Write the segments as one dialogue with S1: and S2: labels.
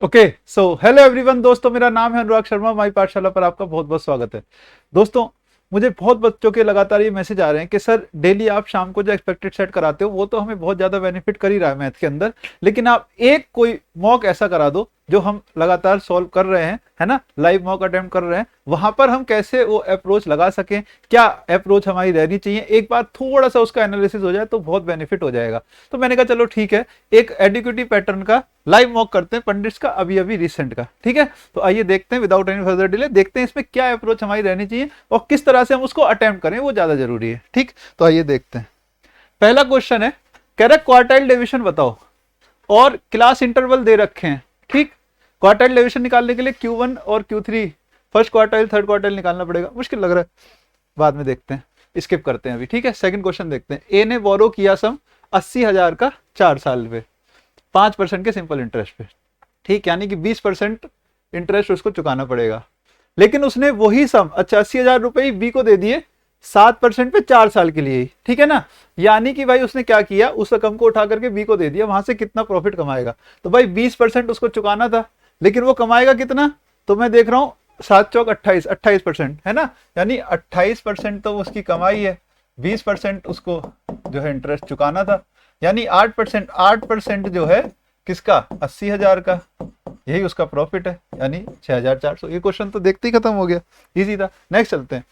S1: Okay so hello everyone दोस्तों, मेरा नाम है अनुराग शर्मा। माई पाठशाला पर आपका बहुत बहुत स्वागत है। दोस्तों, मुझे बहुत बच्चों के लगातार ये मैसेज आ रहे हैं कि सर डेली आप शाम को जो एक्सपेक्टेड सेट कराते हो वो तो हमें बहुत ज्यादा बेनिफिट कर ही रहा है मैथ के अंदर, लेकिन आप एक कोई मॉक ऐसा करा दो जो हम लगातार सॉल्व कर रहे हैं, है ना, लाइव मॉक अटेम्प्ट कर रहे हैं, वहां पर हम कैसे वो अप्रोच लगा सकें, क्या अप्रोच हमारी रहनी चाहिए, एक बार थोड़ा सा उसका एनालिसिस हो जाए तो बहुत बेनिफिट हो जाएगा। तो मैंने कहा चलो ठीक है, एक एडिक्यूटिव पैटर्न का लाइव मॉक करते हैं पंडित्स का, अभी अभी रिसेंट का। ठीक है, तो आइए देखते हैं विदाउट एनी फर्दर डिले, देखते हैं इसमें क्या अप्रोच हमारी रहनी चाहिए और किस तरह से हम उसको अटेम्प्ट करें, वो ज्यादा जरूरी है। ठीक, तो आइए देखते हैं। पहला क्वेश्चन है, कह रहा क्वार्टाइल डिवीजन बताओ और क्लास इंटरवल दे रखे हैं। ठीक, क्वार्टाइल डिवीजन निकालने के लिए Q1 और Q3 first quartile third quartile निकालना पड़ेगा, मुश्किल लग रहा है, बाद में देखते हैं, स्किप करते हैं अभी। ठीक है, सेकंड क्वेश्चन देखते हैं। ए ने बोरो किया सम 80,000 का 4 साल पे 5% के सिंपल इंटरेस्ट पे। ठीक, यानी कि 20% इंटरेस्ट उसको चुकाना पड़ेगा, लेकिन उसने वही सम, अच्छा 80,000 रुपए बी को दे दिए 7% पे 4 साल के लिए ही। ठीक है ना, यानी कि भाई उसने क्या किया, उस रकम को उठा करके बी को दे दिया, वहां से कितना प्रॉफिट कमाएगा। तो भाई 20% उसको चुकाना था, लेकिन वो कमाएगा कितना, तो मैं देख रहा हूँ 7 चौक 28, 28% है ना, यानी 28% तो उसकी कमाई है, 20% उसको जो है इंटरेस्ट चुकाना था, यानी 8% जो है किसका, 80,000 का, यही उसका प्रॉफिट है, यानी 6,400। ये क्वेश्चन तो देखते ही खत्म हो गया, इजी था। नेक्स्ट चलते हैं।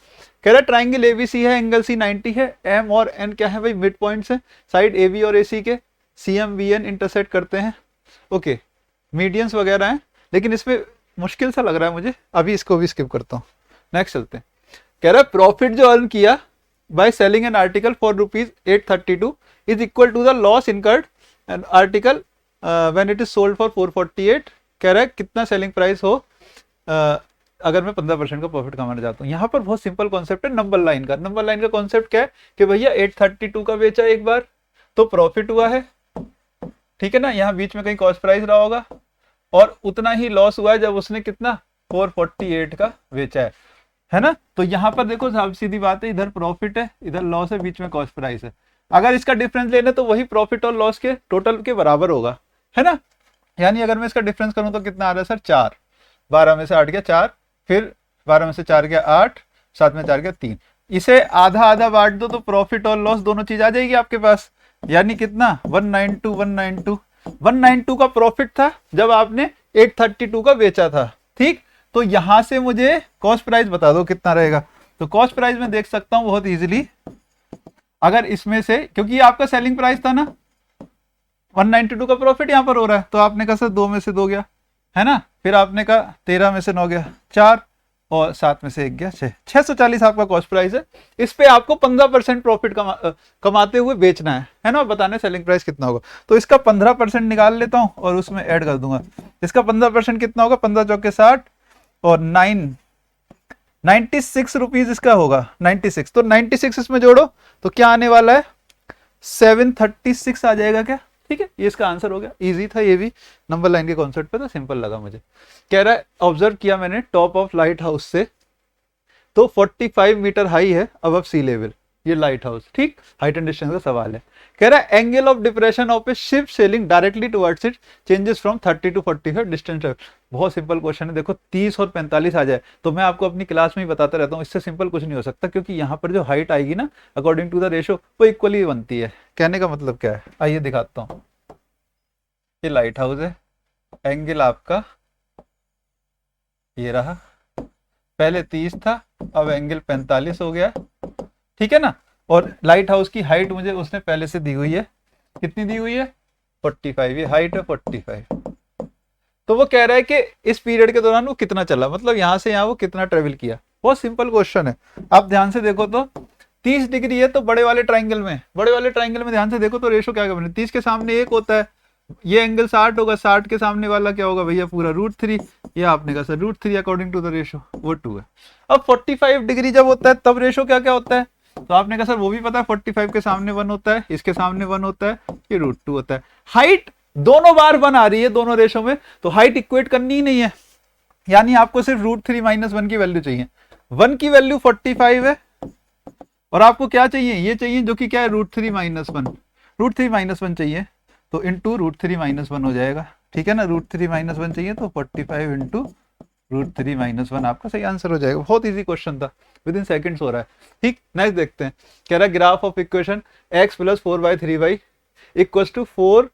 S1: कह रहा ट्राइंगल एबीसी है, एंगल सी 90 है, एम और एन क्या है भाई, मिड पॉइंट्स है, साइड ए बी और ए सी के सीएम वी एन इंटरसेक्ट करते हैं। ओके, मीडियंस वगैरह हैं, लेकिन इसमें मुश्किल सा लग रहा है मुझे, अभी इसको भी स्किप करता हूँ। नेक्स्ट चलते हैं। कह रहा है प्रॉफिट जो अर्न किया by selling an article for ₹832 is equal to the loss incurred an article when it is sold for 448। कह रहा है कितना सेलिंग प्राइस हो अगर मैं 15% का प्रॉफिट कमाना चाहता हूँ। यहाँ पर बहुत सिंपल कॉन्सेप्ट है नंबर लाइन का। नंबर लाइन का कॉन्सेप्ट क्या है कि भैया 832 का बेचा एक बार तो प्रॉफिट हुआ है, ठीक है ना, यहाँ बीच में कहीं कॉस्ट प्राइस रहा होगा, और उतना ही लॉस हुआ है जब उसने कितना 448 का बेचा है ना। तो यहाँ पर देखो साहब, सीधी बात है, इधर प्रॉफिट है इधर लॉस है, बीच में कॉस्ट प्राइस है। अगर इसका डिफरेंस लेना तो वही प्रॉफिट और लॉस के टोटल के बराबर होगा, है ना। यानी अगर मैं इसका डिफरेंस करूं तो कितना आ रहा है सर, 4, 12 में से 8 गया 4, फिर 12 में से 4 गया 8, 7 में 4 गया 3, इसे आधा आधा बांट दो तो प्रॉफिट और लॉस दोनों चीज आ जाएगी आपके पास। यानी कितना 192 का प्रॉफिट था जब आपने 832 का बेचा था। ठीक, तो यहां से मुझे कॉस्ट प्राइस बता दो कितना रहेगा। तो कॉस्ट प्राइस में देख सकता हूं बहुत इजीली, अगर इसमें से, क्योंकि ये आपका सेलिंग प्राइस था ना, 192 का प्रॉफिट यहां पर हो रहा है, तो आपने कहा सर 2 में से 2 गया, है ना, फिर आपने कहा 13 में से 9 गया 4, और 7 में से 1 गया 6, 640 आपका कॉस्ट प्राइस है। इस पे आपको 15% प्रॉफिट कमाते हुए बेचना है ना, बताने सेलिंग प्राइस कितना होगा। तो इसका 15% निकाल लेता हूं और उसमें ऐड कर दूंगा। इसका 15% कितना होगा, 15 चौके 60 और 96 रुपीज इसका होगा, 96। तो 96 इसमें जोड़ो तो क्या आने वाला है, 736 आ जाएगा क्या। ठीक है, ये इसका आंसर हो गया, इजी था ये भी, नंबर लाइन के कॉन्सेप्ट पे था, सिंपल लगा मुझे। कह रहा है ऑब्जर्व किया मैंने टॉप ऑफ लाइट हाउस से तो 45 मीटर हाई है अबव सी लेवल, ये लाइट हाउस। ठीक, हाइट एंड डिस्टेंस का सवाल है। कह रहा है angle of depression of a ship sailing directly towards it changes from 30 to 45 distance. बहुत सिंपल क्वेश्चन है, देखो 30 और 45 आ जाए तो मैं आपको अपनी क्लास में ही बताता रहता हूँ, इससे सिंपल कुछ नहीं हो सकता, क्योंकि यहाँ पर जो हाइट आएगी ना अकॉर्डिंग टू द रेशो वो इक्वली बनती है। कहने का मतलब क्या है, आइए दिखाता हूँ। ये लाइट हाउस है, एंगल आपका ये रहा, पहले 30 था अब एंगल 45 हो गया, ठीक है ना, और लाइट हाउस की हाइट मुझे उसने पहले से दी हुई है, कितनी दी हुई है 45, ये हाइट है 45। तो वो कह रहा है कि इस पीरियड के दौरान वो कितना चला, मतलब यहां से यहां वो कितना ट्रेवल किया। बहुत सिंपल क्वेश्चन है, आप ध्यान से देखो तो 30 डिग्री है, तो बड़े वाले ट्राइंगल में ध्यान से देखो तो रेशो क्या बने, 30 के सामने 1 होता है, ये एंगल 60 होगा, 60 के सामने वाला क्या होगा भैया पूरा √3, ये आपने कहा sir √3 according to the ratio, वो 2 है। अब 45 डिग्री जब होता है तब रेशो क्या क्या होता है, तो आपने कहा सर वो भी पता है, 45 के सामने 1 होता है, इसके सामने 1 होता है, ये √2 होता है। हाइट दोनों बार 1 आ रही है दोनों रेशो में, तो हाइट इक्वेट करनी ही नहीं है, यानी आपको सिर्फ √3 - 1 की वैल्यू चाहिए। 1 की वैल्यू 45 है और आपको क्या चाहिए, ये चाहिए जो कि क्या है √3 - 1, √3 - 1 चाहिए, तो इनटू √3 - 1 हो जाएगा। ठीक है ना, √3 - 1 चाहिए तो 45 इंटू √3 - 1 आपका सही आंसर हो जाएगा। बहुत इजी क्वेश्चन था, विद इन सेकेंड्स हो रहा है। ठीक, नेक्स्ट देखते हैं। कह रहा है graph of equation x + 4y/3y = 4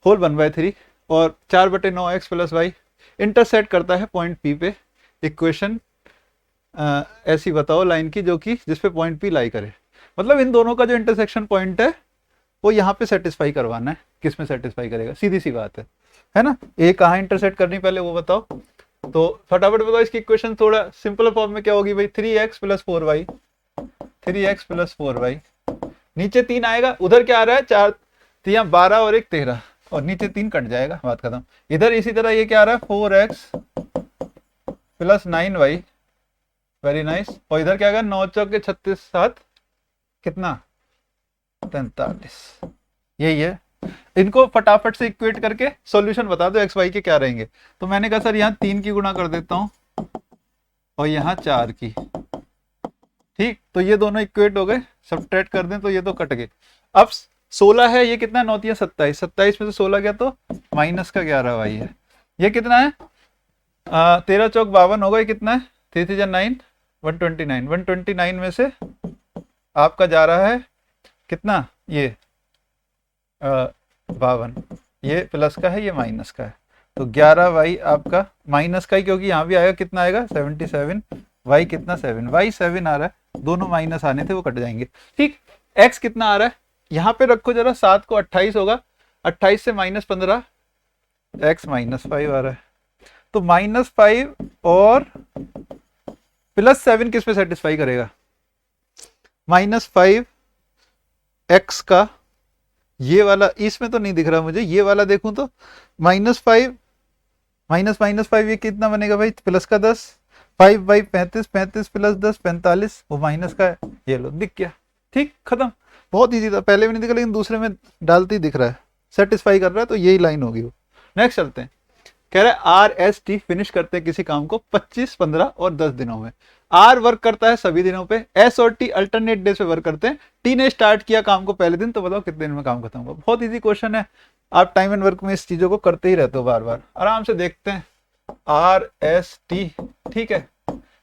S1: whole 1/3 और 4/9x + y इंटरसेक्ट करता है पॉइंट P पे। इक्वेशन ऐसी बताओ लाइन की जो कि जिसपे पॉइंट P लाई करे। मतलब इन दोनों का जो इंटरसेक्शन पॉइंट है वो यहाँ पे सेटिस्फाई करवाना है। किस में सेटिस्फाई करेगा, सीधी सी बात है ना। ए कहाँ इंटरसेक्ट करनी पहले वो बताओ। तो फटाफट बताओ इसकी इक्वेशन थोड़ा सिंपल फॉर्म में क्या होगी भाई, 3x + 4y, 3x + 4y। नीचे 3 आएगा, उधर क्या आ रहा है 4 3 12 और 1 13 और नीचे 3 कट जाएगा, बात खत्म। इधर इसी तरह ये क्या आ रहा है 4x + 9y, वेरी नाइस। और इधर क्या आएगा 9 चौके 36 7 कितना 43। यही है। इनको फटाफट से इक्वेट करके सॉल्यूशन बता दो एक्स वाई के क्या रहेंगे। तो मैंने कहा सर यहाँ 3 की गुणा कर देता हूं और यहाँ 4 की। ठीक, तो ये दोनों इक्वेट हो गए, सब्ट्रैक्ट कर दें तो ये तो कट गए। अब 16 है, ये कितना 9 × 27, 27 में से 16 गया तो -11 वाई है। ये कितना है 13 चौक 52 होगा, ये कितना है 3 3 9 129, 129 में से आपका जा रहा है कितना ये 52, ये प्लस का है ये माइनस का है। तो 11y आपका माइनस का ही, क्योंकि यहाँ भी आएगा कितना आएगा 77, y कितना 7, y 7 आ रहा है, दोनों माइनस आने थे वो कट जाएंगे। ठीक, x कितना आ रहा है यहाँ पे रखो जरा, 7 को 28 होगा, 28 से -15 x -5 आ रहा है। तो -5 और +7 किस में सेटिस्फाई करेगा, -5 x का ये वाला, इसमें तो नहीं दिख रहा मुझे, ये वाला देखूं तो -5 -5 ये कितना बनेगा भाई प्लस का 10, 5/35, 35 + 10 45, वो माइनस का है, ये लो दिख गया। ठीक, खत्म। बहुत इजी था, पहले भी नहीं दिखा लेकिन दूसरे में डालते ही दिख रहा है, सेटिस्फाई कर रहा है, तो यही लाइन होगी वो। नेक्स्ट चलते हैं। कह रहा है RST फिनिश करते हैं किसी काम को 25, 15 और 10 दिनों में। R वर्क करता है सभी दिनों पे, S और T अल्टरनेट डेज पे वर्क करते हैं। T ने स्टार्ट किया काम को पहले दिन, तो बताओ कितने दिन में काम खत्म होगा। बहुत इजी क्वेश्चन है, आप टाइम एंड वर्क में इस चीजों को करते ही रहते हो बार बार। आराम से देखते हैं RST। ठीक है,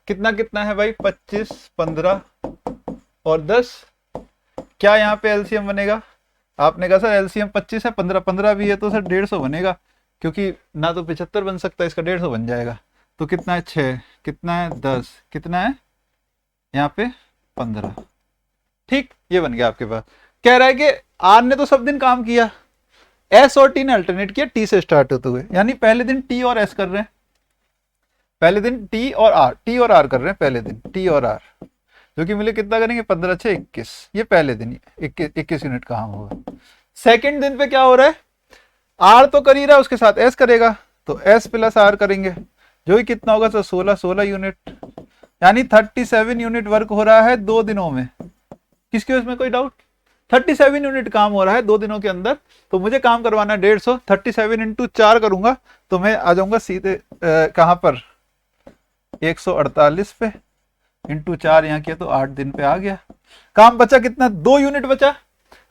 S1: कितना कितना है भाई 25, 15 और 10। क्या यहाँ पे एलसीएम बनेगा, आपने कहा सर एलसीएम 25 है, 15 15 भी है तो सर 150 बनेगा, क्योंकि ना तो 75 बन सकता है, इसका 150 बन जाएगा। तो कितना है 6, कितना है 10, कितना है यहाँ पे 15। ठीक, ये बन गया आपके पास। कह रहा है कि आर ने तो सब दिन काम किया, एस और टी ने अल्टरनेट किया टी से स्टार्ट होते हुए, यानी पहले दिन टी और एस कर रहे हैं, पहले दिन टी और आर कर रहे हैं, पहले दिन टी और आर, जो कि मिले कितना करेंगे 15 6 21, ये पहले दिन 21 यूनिट काम होगा। सेकेंड दिन पे क्या हो रहा है, आर तो कर ही रहा है, उसके साथ एस करेगा, तो एस + आर करेंगे, जो ही कितना होगा तो 16 यूनिट, यानी 37 यूनिट वर्क हो रहा है 2 दिनों में। किसके उसमें कोई डाउट, 37 यूनिट काम हो रहा है 2 दिनों के अंदर। तो मुझे काम करवाना है 150, 37 × 4 करूंगा तो मैं आ जाऊंगा सीधे कहां पर 148 पे, इंटू 4 यहाँ किया तो 8 दिन पे आ गया। काम बचा कितना 2 यूनिट बचा,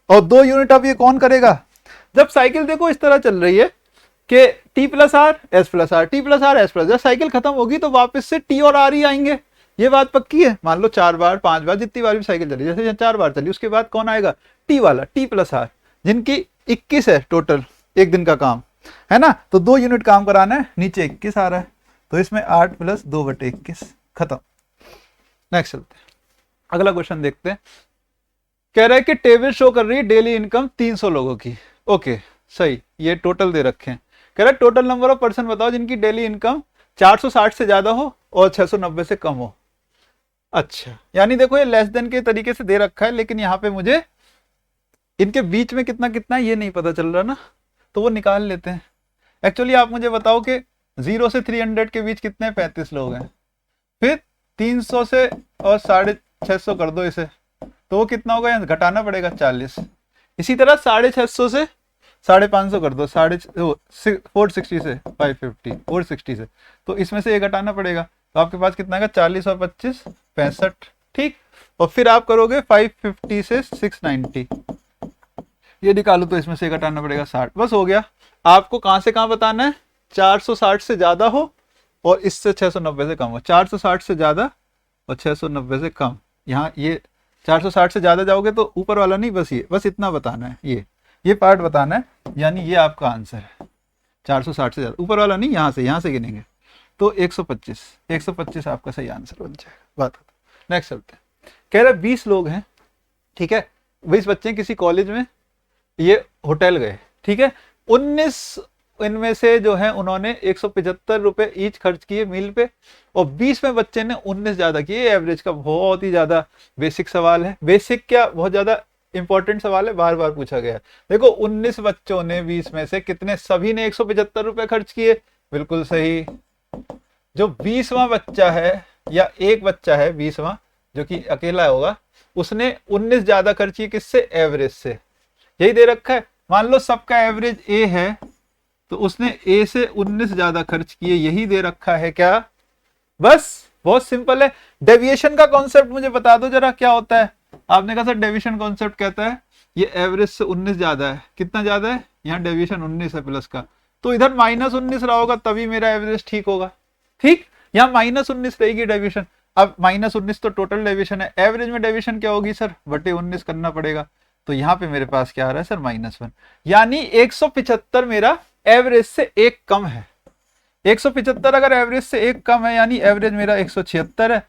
S1: और 2 यूनिट अब ये कौन करेगा, जब साइकिल देखो इस तरह चल रही है कि T + R S + R T + R S +, जब साइकिल खत्म होगी तो वापस से T और R ही आएंगे, ये बात पक्की है। मान लो 4 बार 5 बार जितनी बार भी साइकिल चली, जैसे 4 बार चली उसके बाद कौन आएगा T वाला, T + R, जिनकी 21 है टोटल एक दिन का काम है ना। तो 2 यूनिट काम कराना है, नीचे 21 आ रहा है, तो इसमें 8 + 2/21 खत्म। नेक्स्ट चलते हैं, अगला क्वेश्चन देखते हैं। कह रहा है कि टेबल शो कर रही है डेली इनकम 300 लोगों की। ओके सही, ये टोटल दे रखे हैं। कह रहा है टोटल नंबर ऑफ पर्सन बताओ जिनकी डेली इनकम 460 से ज्यादा हो और 690 से कम हो। अच्छा, यानी देखो ये लेस देन के तरीके से दे रखा है, लेकिन यहाँ पे मुझे इनके बीच में कितना कितना ये नहीं पता चल रहा ना, तो वो निकाल लेते हैं। एक्चुअली आप मुझे बताओ कि 0 से 300 के बीच कितने 35 लोग हैं, फिर 300 से और 650 कर दो इसे, तो वो कितना होगा, घटाना पड़ेगा 40। इसी तरह 650 से 550 कर दो, 460 से 550, 460 से, तो इसमें से ये घटाना पड़ेगा, तो आपके पास कितना आएगा 40 और 25 65। ठीक, और फिर आप करोगे 550 से 690, ये निकालू तो इसमें से घटाना पड़ेगा 60, बस हो गया। आपको कहां से कहां बताना है, 460 से ज्यादा हो और इससे 690 से कम हो, 460 से ज्यादा और 690 से कम। यहाँ ये 460 से ज्यादा जाओगे तो ऊपर वाला नहीं, बस ये, बस इतना बताना है, ये पार्ट बताना है, यानी ये आपका आंसर है। 460 से ज्यादा, ऊपर वाला नहीं, यहाँ से गिनेंगे तो 125 आपका सही आंसर बन जाएगा। बात नेक्स्ट चलते हैं। कह रहे 20 लोग हैं, ठीक है, 20 बच्चे किसी कॉलेज में ये होटल गए, ठीक है, 19 इनमें से जो है उन्होंने 175 रुपए ईच खर्च किए मील पे, और 20 में बच्चे ने 19 ज्यादा किए। एवरेज का बहुत ही ज्यादा बेसिक सवाल है, बेसिक क्या बहुत ज्यादा इंपॉर्टेंट सवाल है, बार बार पूछा गया है। देखो 19 बच्चों ने 20 में से कितने, सभी ने 175 रुपए खर्च किए, बिल्कुल सही। जो 20वां बच्चा है या एक बच्चा है 20वां जो कि अकेला होगा, उसने 19 ज्यादा खर्च किए, किससे, एवरेज से। यही दे रखा है, मान लो सबका एवरेज ए है तो उसने ए से 19 ज्यादा खर्च किए, यही दे रखा है क्या, बस बहुत सिंपल है। डेविएशन का कॉन्सेप्ट मुझे बता दो जरा क्या होता है। आपने कहा सर डेविएशन कॉन्सेप्ट कहता है ये एवरेज से 19 ज्यादा है, कितना ज्यादा है, यहाँ डेविएशन 19 है प्लस का, तो इधर -19 रहा होगा तभी मेरा एवरेज ठीक होगा, ठीक। यहाँ -19 रहेगी डेविएशन। अब -19 तो टोटल डेविएशन है, एवरेज में डेविएशन क्या होगी सर, बटे 19 करना पड़ेगा, तो यहाँ पे मेरे पास क्या आ रहा है सर, -1, यानी 175 मेरा एवरेज से एक कम है। 175 अगर एवरेज से एक कम है यानी एवरेज मेरा 176 है,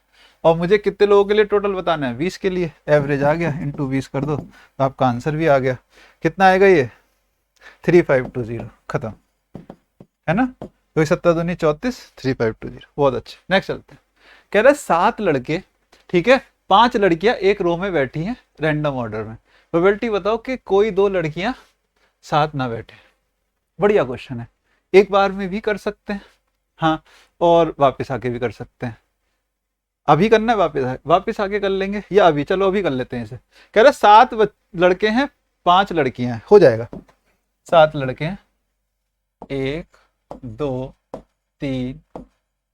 S1: और मुझे कितने लोगों के लिए टोटल बताना है, 20 के लिए। एवरेज आ गया, इंटू 20 कर दो तो आपका आंसर भी आ गया। कितना आएगा ये, 3520, खत्म, है ना। तो 7 दूनी 34, 3520, बहुत अच्छे। नेक्स्ट चलते हैं। कह रहे 7 लड़के, ठीक है, 5 लड़कियां एक रो में बैठी हैं रैंडम ऑर्डर में, प्रोबेबिलिटी बताओ कि कोई 2 लड़कियां साथ ना बैठे। बढ़िया क्वेश्चन है, एक बार में भी कर सकते हैं, हाँ, और वापस आके भी कर सकते हैं। अभी करना है, वापस आके कर लेंगे, या अभी, चलो अभी कर लेते हैं इसे। कह रहे 7 लड़के हैं 5 लड़कियां हैं, हो जाएगा। 7 लड़के हैं, 1 2 3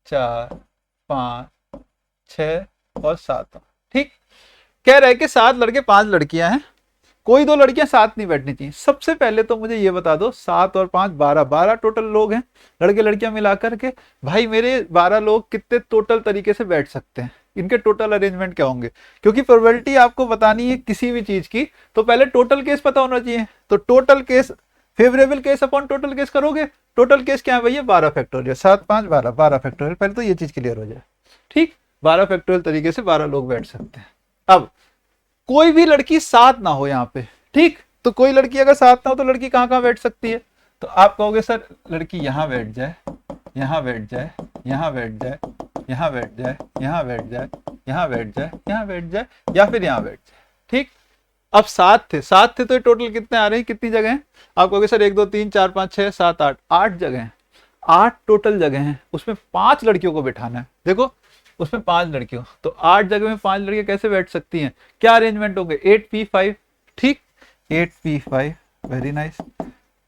S1: 4 5 6 और 7, ठीक। कह रहे कि 7 लड़के 5 लड़कियां हैं, कोई 2 लड़कियां साथ नहीं बैठनी चाहिए। सबसे पहले तो मुझे ये बता दो, 7 और 5 12 टोटल लोग हैं, लड़के लड़कियां मिलाकर के। भाई मेरे 12 लोग कितने टोटल तरीके से बैठ सकते हैं, इनके टोटल अरेंजमेंट क्या होंगे, क्योंकि प्रोबेबिलिटी आपको बतानी है किसी भी चीज की तो पहले टोटल केस पता होना चाहिए। तो total case, favourable case upon total case करोगे, टोटल केस क्या है भैया, 12 फैक्टोरियल, 7 5 12 फैक्टोरियल। पहले तो ये चीज क्लियर हो जाए, ठीक। 12 फैक्टोरियल तरीके से 12 लोग बैठ सकते हैं। अब कोई भी लड़की साथ ना हो यहाँ पे, ठीक, तो कोई लड़की अगर साथ ना हो तो लड़की कहाँ कहाँ बैठ सकती है, तो आप कहोगे सर लड़की यहाँ बैठ जाए, यहाँ बैठ जाए, यहाँ बैठ जाए, यहाँ बैठ जाए, यहाँ बैठ जाए, यहाँ बैठ जाए, यहाँ बैठ जाए, या फिर यहाँ बैठ जाए, ठीक। अब 7 थे तो ये टोटल कितने आ रहे हैं, कितनी जगह हैं, आप कहोगे सर 1 2 3 4 5 6 7 8 जगह हैं, 8 टोटल जगह हैं, उसमें 5 लड़कियों को बिठाना है। देखो उसमें 5 लड़कियों, तो 8 जगह में 5 लड़कियां कैसे बैठ सकती हैं, क्या अरेंजमेंट होंगे, 8p5, ठीक, 8p5, वेरी नाइस।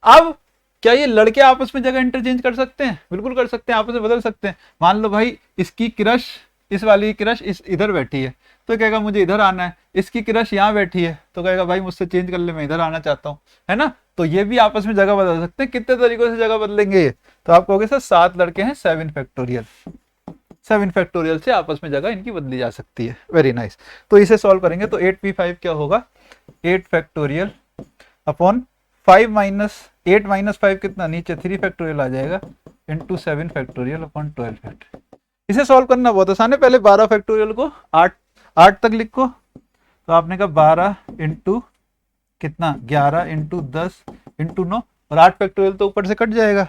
S1: अब क्या ये लड़के आपस में जगह इंटरचेंज कर सकते हैं, बिल्कुल कर सकते हैं, आपस में बदल सकते हैं। मान लो भाई इसकी क्रश, इस वाली क्रश इधर बैठी है तो कहेगा मुझे इधर आना है, इसकी क्रश यहाँ बैठी है तो कहेगा भाई मुझसे चेंज कर ले, मैं इधर आना चाहता हूँ, है ना। तो ये भी आपस में जगह बदल सकते हैं। कितने तरीकों से जगह बदलेंगे ये, तो आप कहोगे सर 7 लड़के हैं 7 फैक्टोरियल, 7 फैक्टोरियल से आपस में जगह इनकी बदली जा सकती है, वेरी नाइस। तो इसे सॉल्व करेंगे तो 8p5 क्या होगा, 8 फैक्टोरियल अपॉन 5 माइनस 8 माइनस 5 कितना, नीचे 3 फैक्टोरियल आ जाएगा, इंटू 7 फैक्टोरियल अपॉन 12 फैक्टोरियल। इसे सॉल्व करना बहुत आसान है, पहले 12 फैक्टोरियल को 8 तक लिखो, तो आपने कहा 12 इंटू कितना 11 इंटू 10 इंटू 9, और 8 फैक्टोरियल तो ऊपर से कट जाएगा।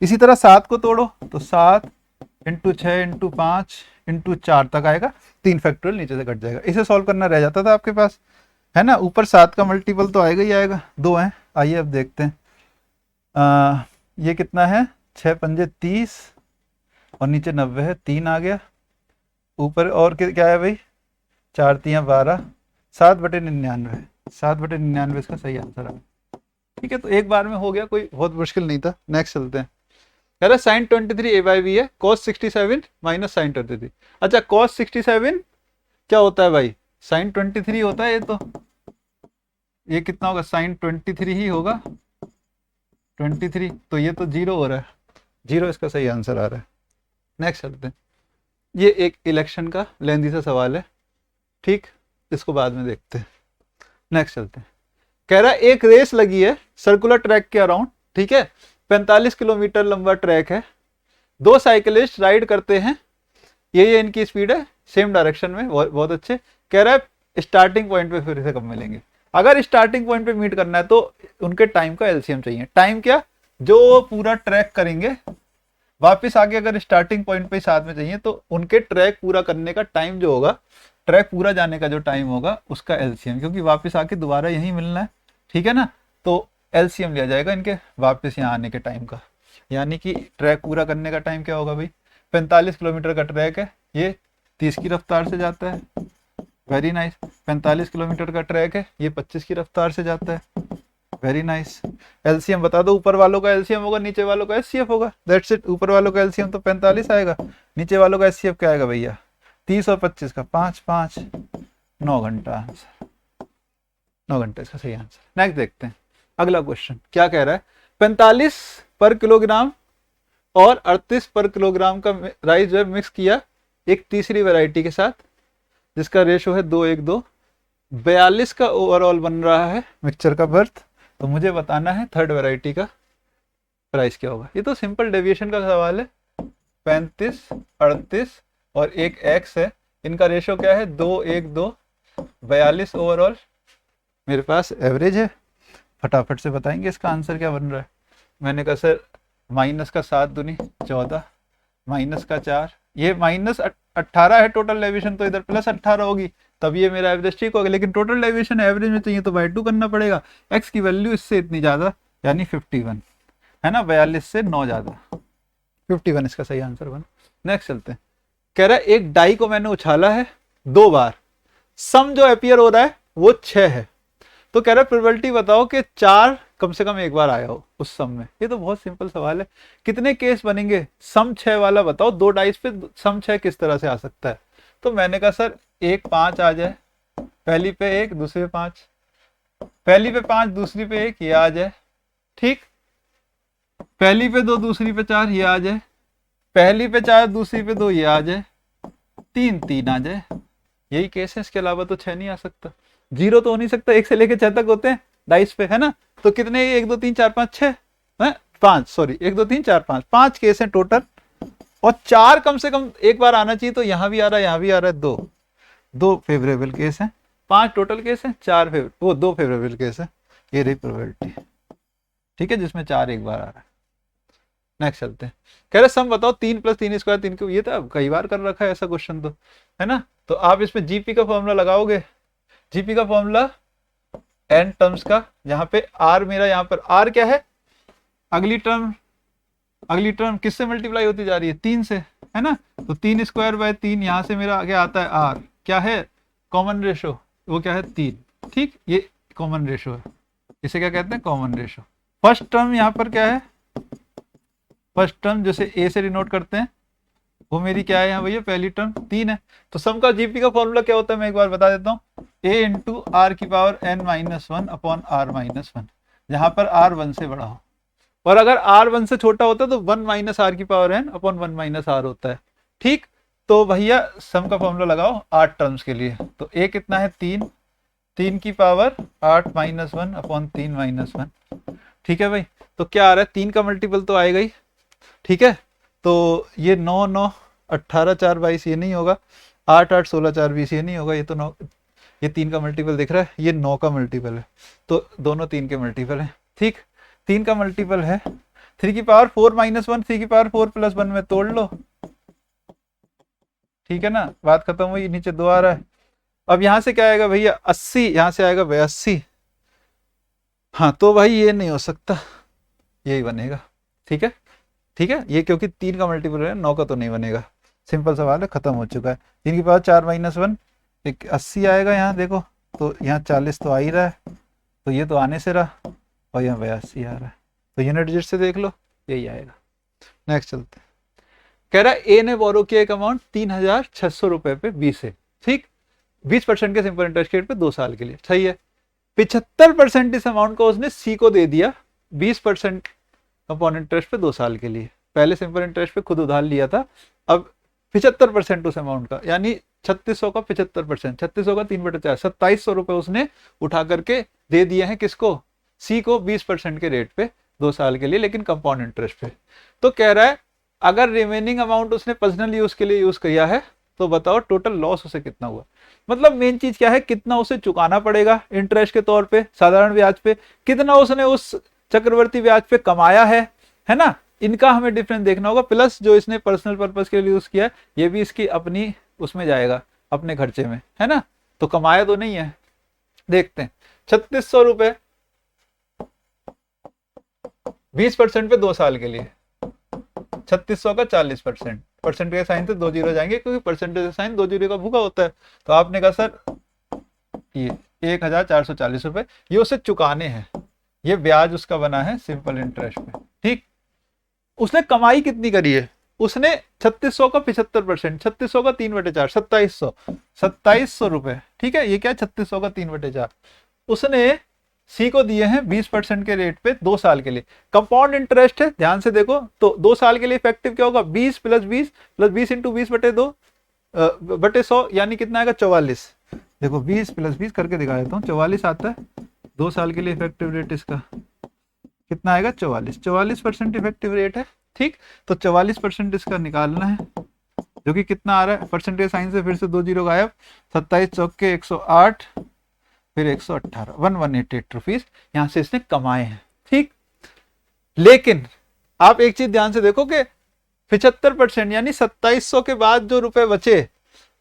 S1: इसी तरह 7 को तोड़ो तो 7 इंटू 6 इंटू 5 इंटू 4 तक आएगा, 3 फैक्टोरियल नीचे से कट जाएगा। इसे सॉल्व करना रह जाता था आपके पास, है ना। ऊपर 7 का मल्टीपल तो आएगा ही आएगा, 2 है। आइए अब देखते हैं, ये कितना है, 6 पंजे 30 और नीचे 90 है, 3 आ गया ऊपर, और क्या है भाई 4 3 12, 7/99, 7/99 इसका सही आंसर है, ठीक है। तो एक बार में हो गया, कोई बहुत मुश्किल नहीं था। नेक्स्ट चलते हैं। कह रहा sin 23 a/b है, cos 67 माइनस sin 23। अच्छा cos 67 क्या होता है भाई, sin 23 होता है, ये तो ये कितना होगा, साइन 23 ही होगा, 23, तो ये तो 0 हो रहा है, 0 इसका सही आंसर आ रहा है। नेक्स्ट चलते हैं। ये एक इलेक्शन का लेंदी सा सवाल है, ठीक, इसको बाद में देखते हैं। नेक्स्ट चलते हैं। कह रहा है एक रेस लगी है सर्कुलर ट्रैक के अराउंड, ठीक है, 45 किलोमीटर लंबा ट्रैक है, 2 साइकिलिस्ट राइड करते हैं, ये इनकी स्पीड है, सेम डायरेक्शन में, बहुत अच्छे। कह रहा है स्टार्टिंग पॉइंट पे फिर से कब मिलेंगे। अगर स्टार्टिंग पॉइंट पे मीट करना है तो उनके टाइम का एलसीएम चाहिए। टाइम क्या, जो पूरा ट्रैक करेंगे वापस आके अगर स्टार्टिंग पॉइंट पे साथ में चाहिए तो उनके ट्रैक पूरा करने का टाइम जो होगा, ट्रैक पूरा जाने का जो टाइम होगा उसका एलसीएम, क्योंकि वापस आके दोबारा यहीं मिलना है, ठीक है ना, तो एलसीएम लिया जाएगा इनके वापस यहाँ आने के टाइम का। यानी कि ट्रैक पूरा करने का टाइम क्या होगा भाई, 45 किलोमीटर का ट्रैक है, ये 30 की रफ्तार से जाता है, वेरी नाइस। 45 किलोमीटर का ट्रैक है, ये 25 की रफ्तार से जाता है, वेरी नाइस। एलसीएम बता दो, ऊपर वालों का एलसीएम होगा, नीचे वालों का एचसीएफ होगा, दैट्स इट। ऊपर वालों का एलसीएम तो 45 आएगा, नीचे वालों का एचसीएफ क्या आएगा भैया, 30 और 25 का 5 5, 9 घंटा आंसर, 9 घंटे इसका सही आंसर। नेक्स्ट देखते हैं अगला क्वेश्चन क्या कह रहा है। 45 पर किलोग्राम और 38 पर किलोग्राम का राइस जो है मिक्स किया एक तीसरी वैरायटी के साथ, जिसका रेशो है 2:1:2, 42 का ओवरऑल बन रहा है मिक्सचर का बर्थ, तो मुझे बताना है थर्ड वैरायटी का प्राइस क्या होगा। ये तो सिंपल डेविएशन का सवाल है, 35, 38 और एक एक्स है, इनका रेशो क्या है, 2:1:2, 42 ओवरऑल, मेरे पास एवरेज है, फटाफट से बताएंगे इसका आंसर क्या बन रहा है। मैंने कहा सर माइनस का 7 दूनी 14, माइनस का 4, ये माइनस 18 है टोटल डेविएशन, तो इधर प्लस 18 होगी, तब ये मेरा एवरेज ठीक होगा। लेकिन टोटल डेविएशन एवरेज में चाहिए तो बाई 2 करना पड़ेगा, एक्स की वैल्यू इससे इतनी ज़्यादा यानी 51 है ना, 42 से 9 ज़्यादा, 51 इसका सही आंसर बना। नेक्स्ट चलते हैं। कह रहा है एक डाई को मैंने उछाला है 2 बार, सम जो अपीयर हो रहा है वो 6 है, तो कह रहा है प्रोबेबिलिटी बताओ कि 4 कम से कम एक बार आया हो उस सम में। ये तो बहुत सिंपल सवाल है, कितने केस बनेंगे, सम 6 वाला बताओ, 2 डाइस पे सम 6 किस तरह से आ सकता है। तो मैंने कहा सर एक 5 आ जाए, पहली पे 1, दूसरी पे 5, पहली पे 5 दूसरी पे 1, ये आ जाए, ठीक, पहली पे 2 दूसरी पे 4, ये आ जाए, पहली पे 4 दूसरी पे 2, ये आ जाए, 3 3 आ जाए, यही केस है, इसके अलावा तो 6 नहीं आ सकता। 0 तो हो नहीं सकता, 1 से लेकर 6 तक होते हैं डाइस पे, है ना, तो कितने, 1 2 3 4 5 6 है, 5, सॉरी 1 2 3 4 5, 5 केस हैं टोटल, और 4 कम से कम एक बार आना चाहिए, तो यहां भी आ रहा है, यहां भी आ रहा है, 2 फेवरेबल केस हैं, 5 टोटल केस हैं, 2 फेवरेबल केस है, ये रही प्रोबेबिलिटी, ठीक है, जिसमें 4 एक बार आ रहा है। नेक्स्ट चलते हैं। कह रहे सम बताओ 3 + 3² 3 क्यूब, ये तो अब कई बार कर रखा है ऐसा क्वेश्चन तो, है ना, तो आप इसमें जीपी का फॉर्मूला लगाओगे, जीपी का फॉर्मूला n टर्म्स का, यहाँ पे r मेरा, यहाँ पर r क्या है, अगली टर्म किससे मल्टीप्लाई होती जा रही है, 3 से, है ना, तो 3²/3, यहाँ से मेरा आगे आता है r, क्या है कॉमन रेशो, वो क्या है 3, ठीक, ये कॉमन रेशो है, इसे क्या कहते हैं कॉमन रेशो। फर्स्ट टर्म यहाँ पर क्या है, फर्स्ट टर्म जैसे a से डिनोट करते हैं, वो मेरी क्या है यहाँ भैया, पहली टर्म 3 है, तो सम का जीपी का फॉर्मूला क्या होता है मैं एक बार बता देता हूँ, a × r⁻n−1/r−1, जहां पर r 1 से बड़ा हो, और अगर r 1 से छोटा होता है तो 1−r⁻n/1 - r होता है, ठीक, तो भैया सम का फॉर्मूला लगाओ 8 टर्म्स के लिए, तो a कितना है 3, 3 की पावर 8−1/3−1, ठीक है भाई, तो क्या आ रहा है 3 का मल्टीपल तो आएगा ही, ठीक है, तो ये 9 9 18 4 22 ये नहीं होगा, 8 8 16 4 20 ये नहीं होगा, ये तो 9, ये 3 का मल्टीपल दिख रहा है, ये 9 का मल्टीपल है, तो दोनों 3 के मल्टीपल है, ठीक, 3 का मल्टीपल है, 3 की पावर 4−1, 3 की पावर 4 + 1 में तोड़ लो, ठीक है ना, बात खत्म हुई, नीचे 2 आ रहा है। अब यहाँ से क्या आएगा भैया 80, यहाँ से आएगा 82, हाँ तो भाई ये नहीं हो सकता, यही बनेगा, ठीक है, ठीक है, ये क्योंकि 3 का मल्टीपल है, 9 का तो नहीं बनेगा, सिंपल सवाल है, खत्म हो चुका है। 3 की पावर 4−1, एक 80 आएगा यहाँ देखो, तो यहाँ 40 तो आ ही रहा है, तो ये तो आने से रहा, और यहाँ 82 आ रहा है, तो यूनिट डिजिट से देख लो, यही आएगा। नेक्स्ट चलते हैं। कह रहा है ए ने बोरो किया एक अमाउंट 3600 रुपए पे 20 है, ठीक, 20% के सिंपल इंटरेस्ट रेट पे 2 साल के लिए, सही है। 75% इस अमाउंट को उसने सी को दे दिया 20% कंपाउंड इंटरेस्ट पे 2 साल के लिए। पहले सिंपल इंटरेस्ट पे खुद उधार लिया था, अब 75% उस अमाउंट का, यानी 3600 का 75%, 3600 का 3/4, 2700 रुपए उसने उठा करके दे दिए हैं किसको, सी को 20% के रेट पे 2 साल के लिए, लेकिन कंपाउंड इंटरेस्ट पे। तो कह रहा है अगर रिमेनिंग अमाउंट उसने पर्सनल यूज के लिए यूज किया है तो बताओ टोटल लॉस उसे कितना हुआ। मतलब मेन चीज क्या है, कितना उसे चुकाना पड़ेगा इंटरेस्ट के तौर पे, साधारण ब्याज पे, कितना उसने उस चक्रवर्ती ब्याज पे कमाया है ना, इनका हमें डिफरेंस देखना होगा। प्लस जो इसने पर्सनल पर्पस के लिए यूज किया है ये भी इसकी अपनी उसमें जाएगा, अपने खर्चे में, है ना। तो कमाया तो नहीं है। देखते हैं 3600 रुपए 20% पे 2 साल के लिए, 3600 का 40%, परसेंट के साइन से 2 जीरो जाएंगे क्योंकि परसेंटेज का साइन 2 जीरो का भूखा होता है। तो आपने कहा सर ये 1440 रुपए ये उसे चुकाने हैं, ये ब्याज उसका बना है सिंपल इंटरेस्ट पे, ठीक। उसने कमाई कितनी करी है, उसने 3600 का 75%, 3600 का 3/4, 2700 रुपए, ठीक है। ये क्या 3600 का 3/4 उसने सी को दिए हैं 20% के रेट पे 2 साल के लिए। कंपाउंड इंटरेस्ट है, ध्यान से देखो तो 2 साल के लिए इफेक्टिव क्या होगा, 20 + 20 + 20 × 20/2 बटे 100, यानी कितना आएगा 44। देखो 20 + 20 करके दिखा देता हूँ, 44 आता है। 2 साल के लिए इफेक्टिव रेट इसका कितना आएगा, 44% इफेक्टिव रेट है, ठीक। तो 44% इसका निकालना है, जो कि कितना आ रहा है, परसेंटेज साइन से फिर से 2 जीरो गायब, 27 चौके 108 फिर 118, 1188 रुपीज यहां से इसने कमाए हैं, ठीक। लेकिन आप एक चीज ध्यान से देखो कि 75% यानी 2700 के बाद जो रुपए बचे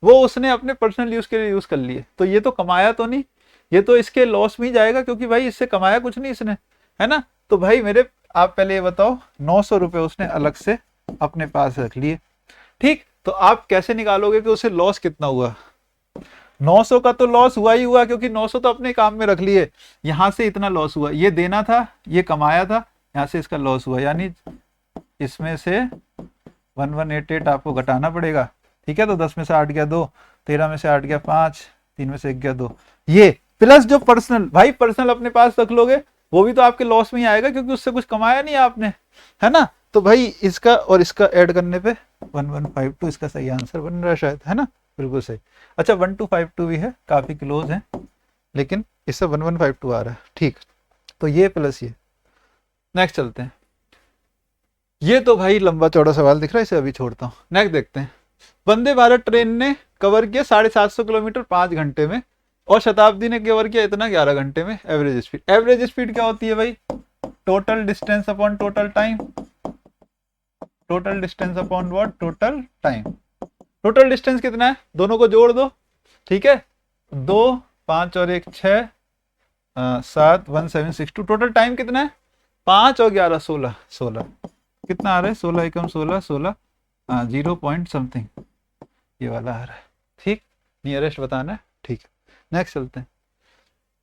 S1: वो उसने अपने पर्सनल यूज के लिए यूज कर लिए। तो ये तो कमाया तो नहीं, ये तो इसके लॉस में ही जाएगा, क्योंकि भाई इससे कमाया कुछ नहीं इसने, है ना। तो भाई मेरे आप पहले ये बताओ 900 रुपए उसने अलग से अपने पास रख लिए, ठीक। तो आप कैसे निकालोगे कि उसे लॉस कितना हुआ। 900 का तो लॉस हुआ ही हुआ, क्योंकि 900 तो अपने काम में रख लिए, यहां से इतना लॉस हुआ, ये देना था ये कमाया था, यहां से इसका लॉस हुआ, यानी इसमें से 1188 आपको घटाना पड़ेगा, ठीक है। तो 10 में से 8 गया 2, 13 में से 8 गया 5, 3 में से 1 गया 2, ये प्लस जो पर्सनल, भाई पर्सनल अपने पास रख लोगे वो भी तो आपके लॉस में ही आएगा, क्योंकि उससे कुछ कमाया नहीं आपने, है ना। तो भाई इसका और इसका ऐड करने पे 1152 इसका सही आंसर बन रहा है शायद, है ना, बिल्कुल सही। अच्छा 1252 भी है, काफी क्लोज है, लेकिन इससे 1152 आ रहा है, ठीक। तो ये प्लस ये, नेक्स्ट चलते हैं। ये तो भाई लंबा चौड़ा सवाल दिख रहा है, इसे अभी छोड़ता हूँ। नेक्स्ट देखते हैं। वंदे भारत ट्रेन ने कवर किया 750 किलोमीटर 5 घंटे में, और शताब्दी ने कवर किया इतना 11 घंटे में। एवरेज स्पीड, एवरेज स्पीड क्या होती है भाई, total distance upon total time, total distance upon what, total time. Total distance कितना है, दोनों को जोड़ दो, ठीक है, 2 5 और 1 6 7 1762। टोटल टाइम कितना है, 5 और 11 16 16, कितना आ रहा है, 16 एकम 16 16 0 पॉइंट समथिंग ये वाला आ रहा है, ठीक। नियरेस्ट बताना है, ठीक है। नेक्स्ट चलते हैं।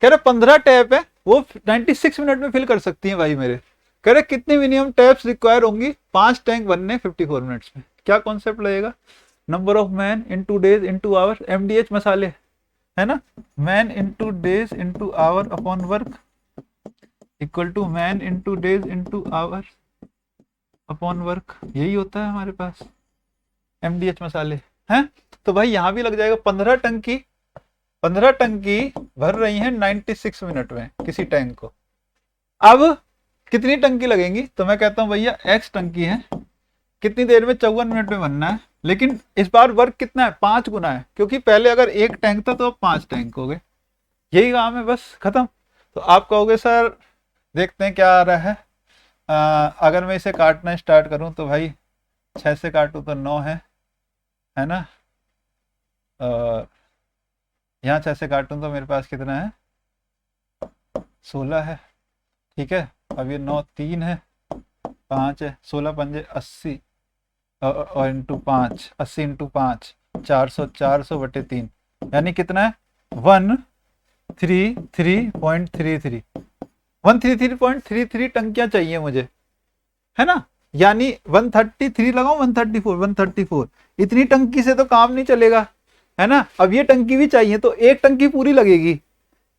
S1: कह रहे 15 टैप है वो 96 मिनट में फिल कर सकती हैं भाई मेरे। कह रहे कितनी मिनिमम टैप्स रिक्वायर होंगी 5 टैंक बनने 54 मिनट्स में। क्या कॉन्सेप्ट लगेगा, number of man into days into hour, MDH मसाले, है ना। Man into days into hour upon work equal to man into days into hour upon work, यही होता है हमारे पास एमडीएच मसाले, हैं। तो भाई यहां भी लग जाएगा 15 टंकी भर रही हैं 96 मिनट में किसी टैंक को। अब कितनी टंकी लगेंगी, तो मैं कहता हूं भैया एक्स टंकी है, कितनी देर में 54 मिनट में बनना है। लेकिन इस बार वर्क कितना है, 5 गुना है, क्योंकि पहले अगर 1 टैंक था तो अब 5 टैंक हो गए, यही काम है, बस खत्म। तो आप कहोगे सर देखते हैं क्या आ रहा है। अगर मैं इसे काटना स्टार्ट करूं तो भाई 6 से काटूं तो 9 है ना, यहाँ 6 से काटूं तो मेरे पास कितना है 16 है, ठीक है। अब ये 9 3 है 5 है, 16 पंजे 80 और इंटू 5 80 इंटू 5 400 400 बटे 3, यानी कितना है 133.33 133.33 टंकियां चाहिए मुझे, है ना। यानी 133 लगाओ 134 इतनी टंकी से तो काम नहीं चलेगा, है ना। अब ये टंकी भी चाहिए तो एक टंकी पूरी लगेगी,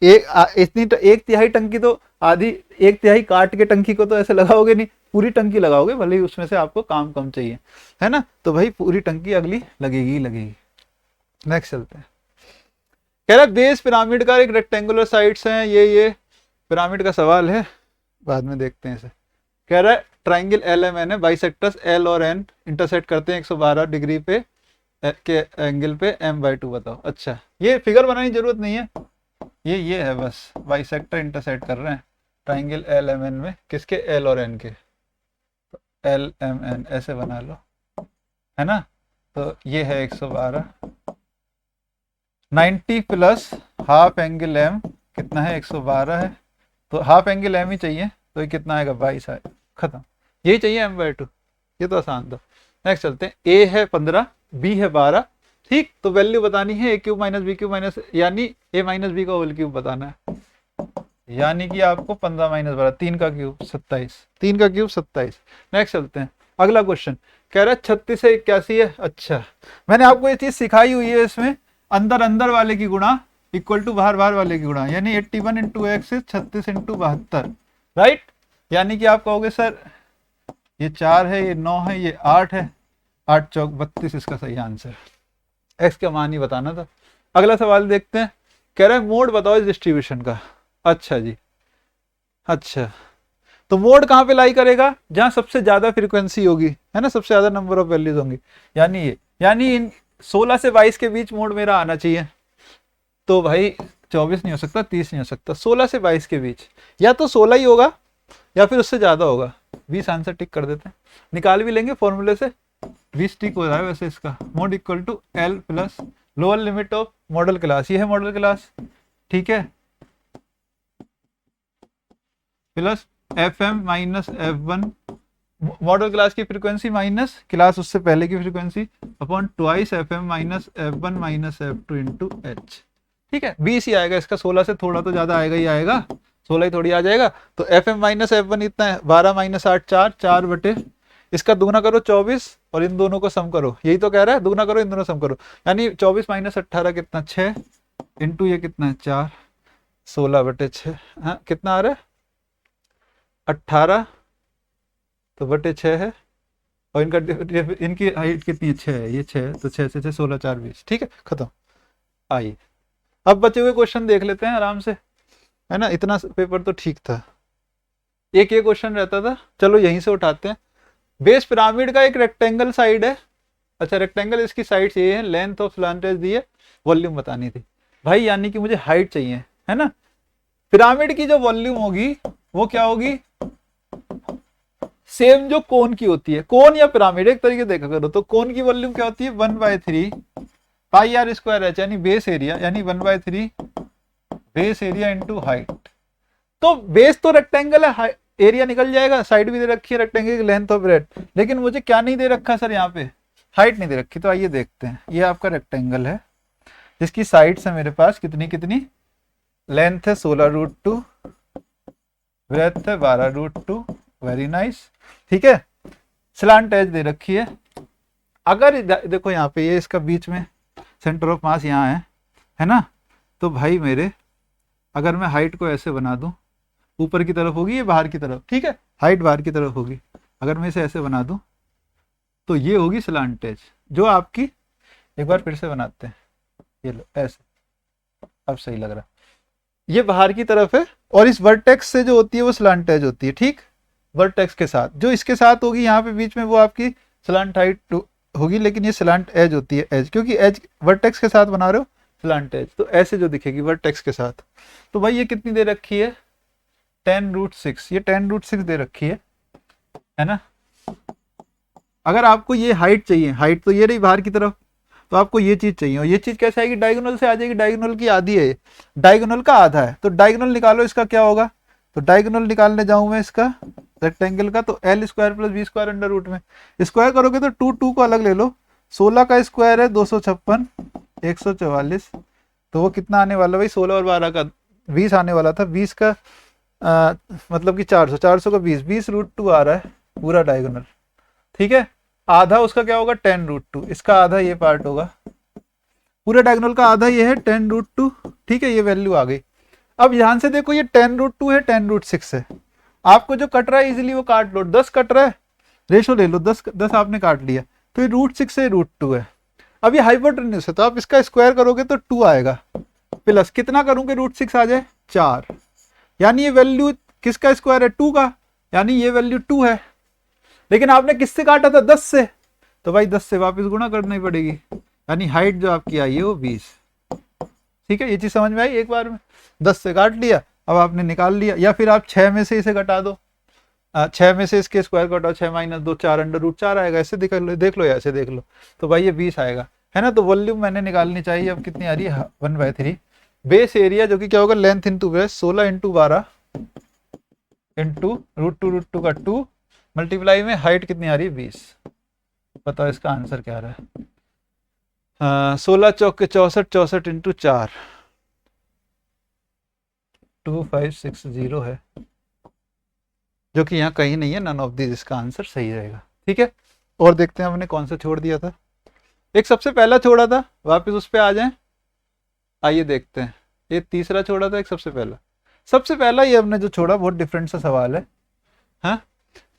S1: इतनी एक तिहाई टंकी तो आधी, एक तिहाई काट के टंकी को तो ऐसे लगाओगे नहीं, पूरी टंकी लगाओगे, भले ही उसमें से आपको काम कम चाहिए, है ना। तो भाई पूरी टंकी अगली लगेगी ही लगेगी। नेक्स्ट चलते हैं। कह रहा है बेस पिरामिड का एक रेक्टेंगुलर साइड्स हैं, ये पिरामिड का सवाल है, बाद में देखते हैं इसे। कह रहा है ट्राइंगल एल एम एन है, बाइसेक्टर्स एल और एन इंटरसेक्ट करते हैं 112 डिग्री पे के एंगल पे m/2 बताओ। अच्छा, ये फिगर बनाने की जरूरत नहीं है, ये है बस, बाइसेक्टर इंटरसेक्ट कर रहे हैं ट्राइंगल एल एम एन में, किसके, एल और एन के, तो एल एम एन ऐसे बना लो, है ना। तो ये है 112, 90 प्लस हाफ एंगल एम कितना है, 112 है, तो हाफ एंगल एम ही चाहिए, तो ये कितना आएगा, 22 आएगा, खत्म, यही चाहिए m/2, ये तो आसान था। नेक्स्ट चलते हैं। ए है 15, बी है 12, ठीक, तो वैल्यू बतानी है a cube minus B cube minus, यानी a माइनस बी का होल क्यूब बताना है, यानी कि आपको 15 माइनस 12, 3 का क्यूब 27, 3 का क्यूब 27। नेक्स्ट चलते हैं, अगला क्वेश्चन कह रहा है 36 से 81 है। अच्छा, मैंने आपको ये चीज सिखाई हुई है, इसमें अंदर अंदर वाले की गुणा इक्वल टू बाहर बाहर वाले की गुणा, यानी 81 इंटू एक्स 36 इंटू 72, राइट। यानी कि आप कहोगे सर ये 4 है, ये 9 है, ये 8 है, 8 चौक 32 इसका सही आंसर। एक्स का मान ही बताना था। अगला सवाल देखते हैं, कह रहा है मोड बताओ इस डिस्ट्रीब्यूशन का। अच्छा जी, अच्छा, तो मोड कहाँ पे लाई करेगा, जहां सबसे ज्यादा फ्रीक्वेंसी होगी, है ना, सबसे ज्यादा नंबर ऑफ वैल्यूज होंगी, यानी ये, यानी इन 16 से 22 के बीच मोड मेरा आना चाहिए। तो भाई 24 नहीं हो सकता, 30 नहीं हो सकता, 16 से 22 के बीच, या तो 16 ही होगा या फिर उससे ज्यादा होगा। 20 आंसर टिक कर देते हैं, निकाल भी लेंगे फॉर्मूले से, 20 टिक हो रहा है वैसे इसका। Mode equal to L plus lower limit of modal class, ये है मॉडल क्लास, ठीक है, plus F M minus F one, modal class की फ्रीक्वेंसी माइनस क्लास उससे पहले की frequency, upon twice F M minus F one minus F two into H, ठीक है। 20 ही आएगा इसका, 16 से थोड़ा तो ज्यादा आएगा ही आएगा, 16 ही थोड़ी आ जाएगा। तो F M minus F one इतना है, 12 माइनस 8 4, 4 बटे इसका दुगना करो 24, और इन दोनों को सम करो, यही तो कह रहा है, दुगना करो इन दोनों सम करो, यानी 24 माइनस 18 कितना, 6 इंटू ये कितना है 4, 16 बटे 6, हाँ कितना आ रहा है 18, तो बटे 6 है, और इनकी हाइट कितनी है, 6 है, ये 6 है, तो 6 से 6 16 4 20, ठीक है, खत्म। आइए अब बचे हुए क्वेश्चन देख लेते हैं आराम से, है ना, इतना पेपर तो ठीक था, एक ये क्वेश्चन रहता था, चलो यहीं से उठाते हैं। बेस पिरामिड का एक रेक्टेंगल साइड है, अच्छा रेक्टेंगल इसकी साइड ये है, लेंथ ऑफ स्लांटेज दी है, वॉल्यूम बतानी थी भाई, यानी कि मुझे हाइट चाहिए, है ना। पिरामिड की जो वॉल्यूम होगी वो क्या होगी, सेम जो कोन की होती है, कोन या पिरामिड एक तरीके देखा करो, तो कोन की वॉल्यूम क्या होती है 1/3 पाई आर स्क्वायर एच, यानी बेस एरिया, यानी 1/3 बेस एरिया इंटू हाइट। तो बेस तो रेक्टेंगल है, एरिया निकल जाएगा, साइड भी दे रखी है रेक्टेंगल की, लेंथ ऑफ ब्रेड्थ, लेकिन मुझे क्या नहीं दे रखा सर, यहाँ पे हाइट नहीं दे रखी। तो आइए देखते हैं, ये आपका रेक्टेंगल है जिसकी साइड्स है मेरे पास कितनी कितनी, लेंथ है 16√2, ब्रेड्थ है 12√2, वेरी नाइस, ठीक है। स्लांट एज दे रखी है, अगर देखो यहाँ पे ये इसका बीच में सेंटर ऑफ मास यहाँ है ना, तो भाई मेरे अगर मैं हाइट को ऐसे बना दूं, ऊपर की तरफ होगी ये बाहर की तरफ, ठीक है, हाइट बाहर की तरफ होगी, अगर मैं इसे ऐसे बना दूं तो ये होगी स्लांट एज, जो आपकी, एक बार फिर से बनाते हैं, ये लो ऐसे, अब सही लग रहा, ये बाहर की तरफ है, और इस वर्टेक्स से जो होती है वो स्लांट एज होती है, ठीक, वर्टेक्स के साथ जो इसके साथ होगी यहाँ पे बीच में, वो आपकी स्लांट हाइट होगी, लेकिन ये स्लांट एज होती है, एज, क्योंकि एज वर्टेक्स के साथ बना रहे हो स्लांट एज, तो ऐसे जो दिखेगी वर्टेक्स के साथ। तो भाई ये कितनी दे रखी है 10√6, ये 10√6 दे रखी है ना। अगर आपको ये हाइट चाहिए, हाइट तो ये रही बाहर की तरफ, तो आपको ये चीज चाहिए, और ये चीज कैसे आएगी, डायगोनल से आ जाएगी, डायगोनल की आधी है, डायगोनल का आधा है, तो डायगोनल निकालो इसका क्या होगा, तो डायगोनल निकालने जाऊं मैं इसका रेक्टेंगल का, तो L square plus B square under root में स्क्वायर करोगे तो 2 को अलग ले लो, 16 का स्क्वायर है 256, 144, तो वो कितना आने वाला भाई, 16 और 12 का 20 आने वाला था, 20 का मतलब कि 400, 400 का 20, 20√2 आ रहा है पूरा डायगोनल, ठीक है। आधा उसका क्या होगा 10√2, इसका आधा ये पार्ट होगा, पूरे डायगोनल का आधा ये है 10√2, ठीक है, ये वैल्यू आ गई। अब ध्यान से देखो, ये 10√2 है, 10√6 है, आपको जो कट रहा है इजीली वो काट लो, 10 कट रहा है, रेशो ले लो, 10 10 आपने काट लिया, तो ये √6 से √2 है। अब ये हाइपोटेन्यूस है तो आप इसका स्क्वायर करोगे तो 2 आएगा, प्लस कितना करूंगे √6 आ जाए 4, यानी ये वैल्यू किसका स्क्वायर है 2 का, यानी ये वैल्यू 2 है। लेकिन आपने किससे काटा था 10 से, तो भाई 10 से वापस गुणा करना ही पड़ेगी, यानी हाइट जो आपकी आई है वो 20। ठीक है, ये चीज समझ में आई एक बार में, 10 से काट लिया, अब आपने निकाल लिया, या फिर आप 6 में से इसे घटा दो, 6 में से इसके स्क्वायर कटाओ, 6 - 2 4 √4 आएगा, ऐसे देख लो या ऐसे देख लो, तो भाई ये 20 आएगा, है ना। तो वॉल्यूम मैंने निकालनी चाहिए, अब कितनी आ रही है 1/3, बेस एरिया जो कि क्या होगा लेंथ इंटू बेस, 16 × 12 इंटू √2 का 2 मल्टीप्लाई में हाइट कितनी आ रही है 20। बताओ इसका आंसर क्या आ रहा है। 16 चौक के 64, 64 इंटू 4, 2560 है, जो कि यहाँ कहीं नहीं है, नन ऑफ दिस, इसका आंसर सही रहेगा। ठीक है, और देखते हैं हमने कौन सा छोड़ दिया था, एक सबसे पहला छोड़ा था, वापस उस पर आ जाएं, आइए देखते हैं, ये तीसरा छोड़ा था, एक सबसे पहला ये हमने जो छोड़ा बहुत डिफरेंट सा सवाल है। हाँ,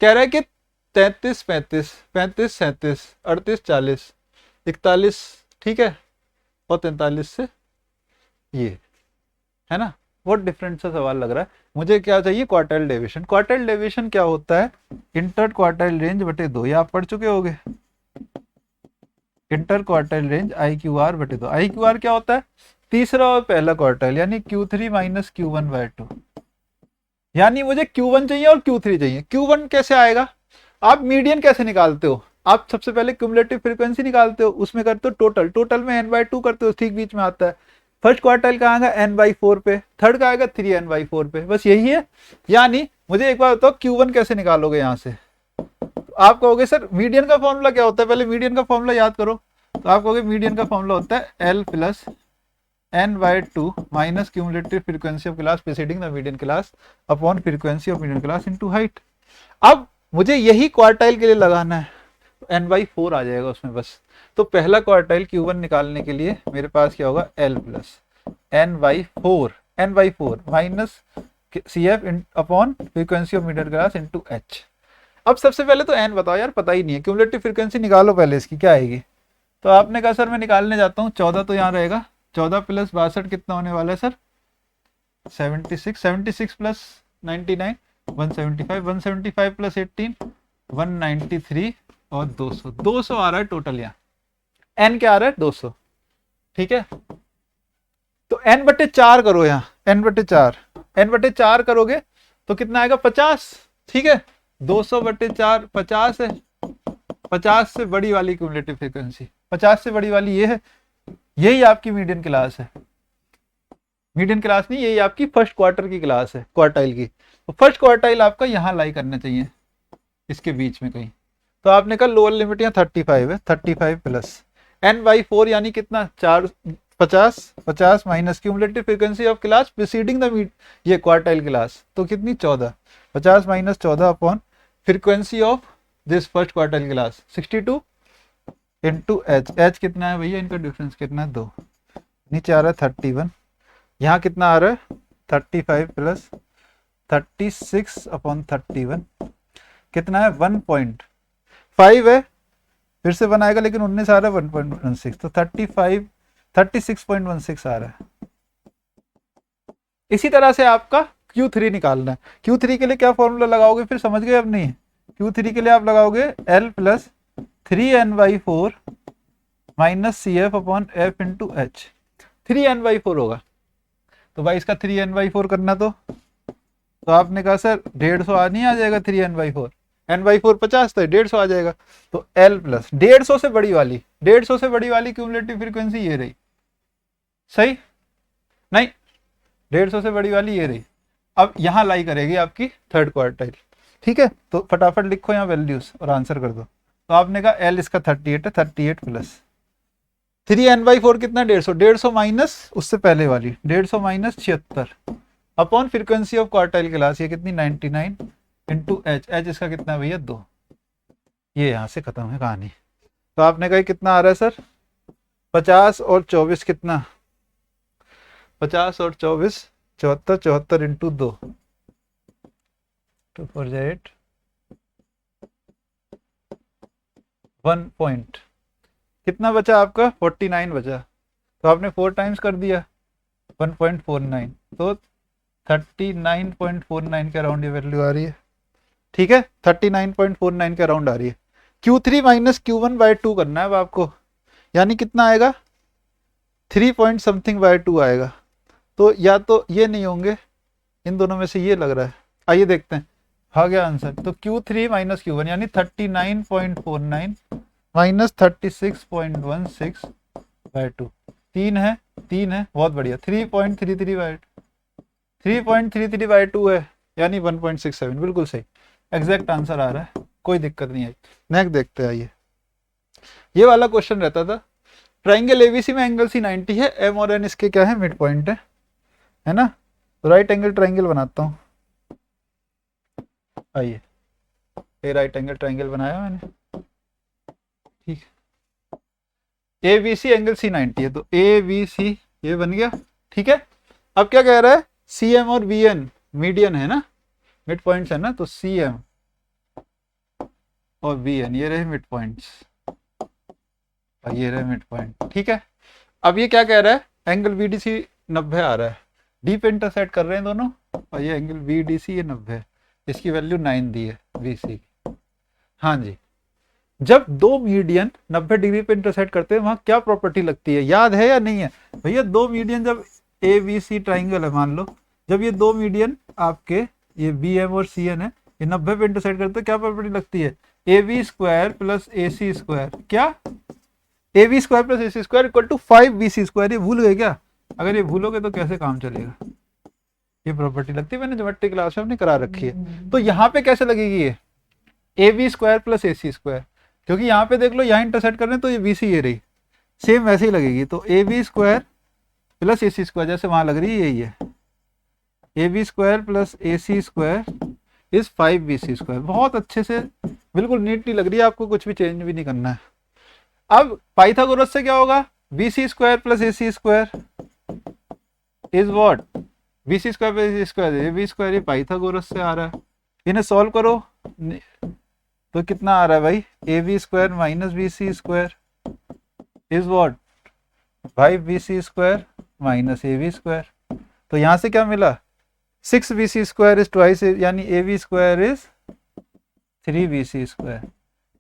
S1: कह रहा है कि 33 35 35 37 38 40 41, ठीक है, और 43 से ये, है ना, बहुत डिफरेंट सा सवाल लग रहा है। मुझे क्या चाहिए क्वार्टाइल डेविएशन। क्वार्टाइल डेविएशन क्या होता है, इंटर क्वार्टाइल रेंज बटे 2, ये आप पढ़ चुके होगे, इंटर क्वार्टाइल रेंज IQR बटे 2। IQR क्या होता है, तीसरा और पहला क्वार्टाइल, यानी Q3 - Q1/2, यानी मुझे Q1 चाहिए और Q3 चाहिए। Q1 कैसे आएगा, आप मीडियन कैसे निकालते हो, आप सबसे पहले क्यूमुलेटिव फ्रीक्वेंसी निकालते हो, उसमें करते हो टोटल, टोटल में n/2 करते हो, ठीक बीच में आता है। फर्स्ट क्वार्टाइल का आएगा n/4 पे, थर्ड का आएगा 3n/4 पे, बस यही है। यानी मुझे एक बार बताओ Q1 कैसे निकालोगे यहाँ से, तो आप कहोगे सर मीडियन का फॉर्मूला क्या होता है, पहले मीडियन का फॉर्मूला याद करो, तो आप कहोगे मीडियन का फॉर्मूला होता है L + n/2 minus cumulative frequency of class preceding the median class upon frequency of median class into height. अब मुझे यही क्वार्टाइल के लिए लगाना है, तो n/4 आ जाएगा उसमें बस। तो पहला क्वार्टाइल Q1 निकालने के लिए मेरे पास क्या होगा L + n/4 minus CF upon frequency of median class into H। अब सबसे पहले तो n बताओ यार, पता ही नहीं है, क्यूमुलेटिव फ्रीक्वेंसी निकालो पहले इसकी क्या आएगी। तो आपने कहा सर मैं निकालने जाता हूँ, 14 तो यहाँ रहेगा, 14 + 62 कितना होने वाला है सर 76, 76 + 99 175, 175 + 18 193 और 200, 200 आ रहा है टोटल, यहाँ n क्या आ रहा है 200। ठीक है, तो n/4 करो, यहाँ n/4 करोगे तो कितना आएगा 50। ठीक है, 200/4 50 है, 50 से बड़ी वाली क्यूमुलेटिव फ्रीक्वेंसी, 50 से बड़ी वाली ये है, यही आपकी मीडियन क्लास है, मीडियन क्लास नहीं, यही आपकी फर्स्ट क्वार्टर की क्लास है क्वार्टाइल की। तो फर्स्ट क्वार्टाइल आपका यहाँ लाई करना चाहिए, इसके बीच में कहीं। तो आपने कहा लोअर लिमिट यहाँ 35 है, 35 प्लस n/4 यानी कितना 4 50 50 minus cumulative frequency of class preceding the ये क्वार्टाइल क्लास, तो कितनी 14, 50 - 14 upon frequency of this first quartile class 62 into H कितना है भैया, इनका डिफरेंस कितना है 2, नीचे आ रहा है 31, यहाँ कितना आ रहा है 35 प्लस 36/31 कितना है 1.5 है, फिर से बनाएगा लेकिन 19 आ रहा है 1.16, तो 36.16 आ रहा है। इसी तरह से आपका Q3 निकालना है। Q3 के लिए क्या फॉर्मूला लगाओगे, फिर समझ गए अब नहीं, Q3 के लिए आप लगाओगे L + 3n/4 minus CF upon F into H, 3n/4 होगा। तो भाई इसका 3n/4 करना, तो आपने कहा सर 150 नहीं आ जाएगा 3n/4, n/4 50 तो 150 आ जाएगा। तो L + 150 से बड़ी वाली, 150 से बड़ी वाली क्यूमुलेटिव फ्रीक्वेंसी ये रही, सही नहीं, 150 से बड़ी वाली ये रही। अब यहाँ लाई करेगी आपकी थर्ड क्वार्टाइल। ठीक है, तो फटाफट लिखो यहाँ वैल्यूज और आंसर कर दो। तो आपने कहा L इसका 38 है, 38 प्लस 3n/4 कितना 150, 150 माइनस उससे पहले वाली 150 minus 76 upon frequency of quartile class, ये कितनी 99 इंटू H इसका कितना है भैया 2, ये यहाँ से खत्म है कहानी। तो आपने कहा कितना आ रहा है सर 50 और 24 कितना, 50 और 24 74 74 इंटू 2, 2 4 8, 1 पॉइंट कितना बचा आपका 49 बचा, तो आपने 4 टाइम्स कर दिया 1.49, तो 39.49 के अराउंड ये वैल्यू आ रही है। ठीक है, 39.49 के अराउंड आ रही है। Q3 माइनस Q1/2 करना है अब आपको, यानी कितना आएगा 3 पॉइंट समथिंग बाय 2 आएगा। तो या तो ये नहीं होंगे, इन दोनों में से ये लग रहा है। आइए देखते हैं, आ गया आंसर। तो Q3 माइनस Q1 यानी 39.49 माइनस 36.16/2, 3 है, बहुत बढ़िया। 3.33/2 है, यानी 1.67, बिल्कुल सही, एग्जैक्ट आंसर आ रहा है, कोई दिक्कत नहीं है। नेक्स्ट देखते हैं। आइए, ये वाला क्वेश्चन रहता था, ट्राइंगल एबीसी में एंगल सी 90 है, एम और एन इसके क्या है, मिड पॉइंट है ना। तो राइट एंगल ट्राइंगल बनाता हूँ। आइए, ये राइट एंगल ट्राइंगल बनाया मैंने, ठीक। A B C angle C 90 है, तो ए बी सी ये बन गया, ठीक है। अब क्या कह रहा है, सी एम और बी एन मीडियन है ना, मिड पॉइंट्स है ना, तो सी एम और बी एन ये रहे मिड पॉइंट्स, और ये रहे मिड पॉइंट, ठीक है। अब ये क्या कह रहा है, एंगल बी डी सी 90 आ रहा है, डी पे इंटरसेक्ट कर रहे हैं दोनों, और ये एंगल बी डी सी ये 90 है, इसकी वैल्यू 9 दी है बी सी। हाँ जी, जब दो मीडियन 90 डिग्री पे इंटरसेक्ट करते हैं वहां क्या प्रॉपर्टी लगती है, याद है या नहीं है भैया। दो मीडियन जब ए बी सी ट्राइंगल है, मान लो जब ये दो मीडियन आपके ये बी एम और सी एन है, ये 90 पे इंटरसेक्ट करते हैं, क्या प्रॉपर्टी लगती है, A B square plus A C square, क्या A B square plus A C square equal to 5 B C square. ये भूल गए क्या, अगर ये भूलोगे तो कैसे काम चलेगा। ये प्रॉपर्टी लगती है, मैंने ज्योमेट्री क्लास में अपनी करा रखी है। तो यहाँ पे कैसे लगेगी ये, A B square plus A C square, क्योंकि यहाँ पे देख लो यहाँ इंटरसेक्ट कर रहे हैं, तो ये बी सी ये रही, सेम वैसे ही लगेगी। तो A B square plus A C square जैसे वहां लग रही है, यही है, A B square plus A C square is 5 B C square. बहुत अच्छे से बिल्कुल नीटली लग रही है, आपको कुछ भी चेंज भी नहीं करना है। अब पाइथागोरस से क्या होगा, B C square plus A C square is what, B C square plus A C square, A B square, ये पाइथागोरस से आ रहा है। इन्हें सॉल्व करो तो कितना आ रहा है भाई, A B square minus B C square is what 5 B C square minus A B square. तो यहां से क्या मिला, 6 B C square is twice, यानी A B square is 3 B C square,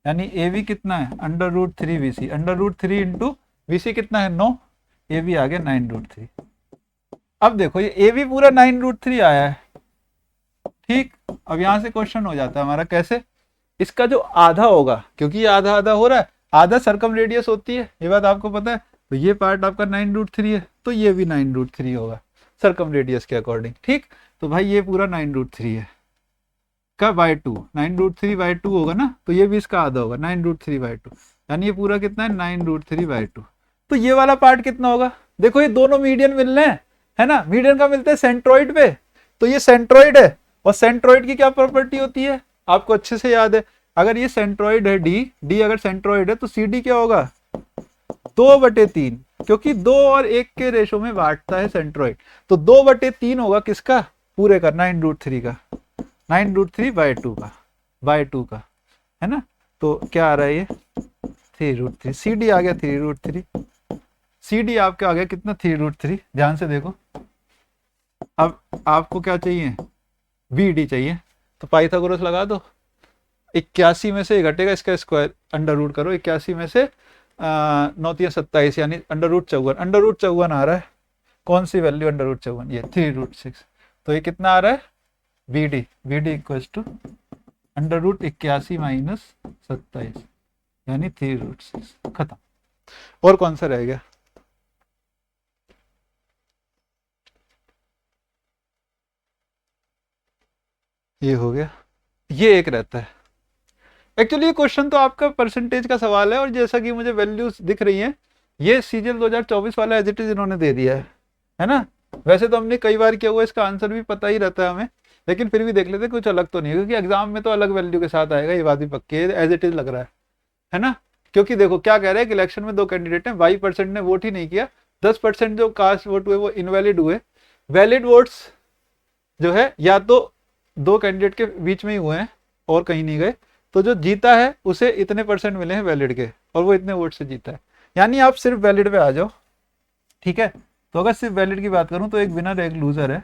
S1: यानी ए बी कितना है under root 3 B C, under root 3 into B C कितना है 9, ए बी आ गया 9 रूट 3। अब देखो ये ए बी पूरा 9 रूट 3 आया है, ठीक। अब यहां से क्वेश्चन हो जाता है हमारा, कैसे, इसका जो आधा होगा, क्योंकि ये आधा आधा हो रहा है, आधा सर्कम रेडियस होती है, ये बात आपको पता है। तो ये पार्ट आपका 9 रूट 3 है, तो ये भी 9 रूट 3 होगा सर्कम रेडियस के अकॉर्डिंग, ठीक। तो भाई ये पूरा 9 रूट 3 है, का बाय 2, 9 रूट 3 बाय 2 होगा ना, तो ये भी इसका आधा होगा 9 रूट 3 बाय 2, यानी ये पूरा कितना है 9 रूट 3 बाय 2। तो ये वाला पार्ट कितना होगा, देखो ये दोनों मीडियन मिल रहे हैं, है ना, मीडियन का मिलते हैं सेंट्रोइड पे, तो ये सेंट्रोइड है, और सेंट्रोइड की क्या प्रॉपर्टी होती है आपको अच्छे से याद है, अगर ये सेंट्रोइड है डी, डी अगर सेंट्रोइड है तो सी डी क्या होगा 2/3, क्योंकि 2 और 1 के रेशो में बांटता है सेंट्रोइड, तो 2/3 होगा किसका, पूरे का 9 रूट 3 का, 9 रूट 3 बाय 2 का, बाय 2 का, है ना। तो क्या आ रहा है ये 3 रूट 3, सी डी आ गया 3 रूट 3, सी डी आपका आ गया कितना 3 रूट 3, ध्यान से देखो। अब आपको क्या चाहिए, बी डी चाहिए, तो पाइथागोरस लगा दो, 81 में से ये घटेगा, इसका स्क्वायर अंडर रूट करो, 81 में से 9 × 27 यानी अंडर रूट 54, अंडर रूट 54 आ रहा है, कौन सी वैल्यू अंडर रूट 54, ये 3 रूट 6, तो ये कितना आ रहा है B D, B D equal to under root 81 minus 27 यानी 3 रूट 6, खत्म। और कौन सा रह गया, ये हो गया, ये एक रहता है। एक्चुअली ये क्वेश्चन तो आपका परसेंटेज का सवाल है, और जैसा कि मुझे वैल्यूज दिख रही हैं, ये सीजीएल 2024 वाला एज इट इज इन्होंने दे दिया है ना। वैसे तो हमने कई बार किया हुआ, इसका आंसर भी पता ही रहता है हमें, लेकिन फिर भी देख लेते कुछ अलग तो नहीं है, क्योंकि एग्जाम में तो अलग वैल्यू के साथ आएगा, ये बात भी पक्की है, एज इट इज लग रहा है ना। क्योंकि देखो क्या कह रहे हैं कि इलेक्शन में 2 कैंडिडेट हैं, 22% ने वोट ही नहीं किया, 10% जो कास्ट वोट हुए वो इनवैलिड हुए, वैलिड वोट्स जो है या तो दो कैंडिडेट के बीच में ही हुए हैं और कहीं नहीं गए, तो जो जीता है उसे इतने परसेंट मिले हैं वैलिड के और वो इतने वोट से जीता है। यानी आप सिर्फ वैलिड पे आ जाओ, ठीक है। तो अगर सिर्फ वैलिड की बात करूं तो एक विनर एक लूजर है,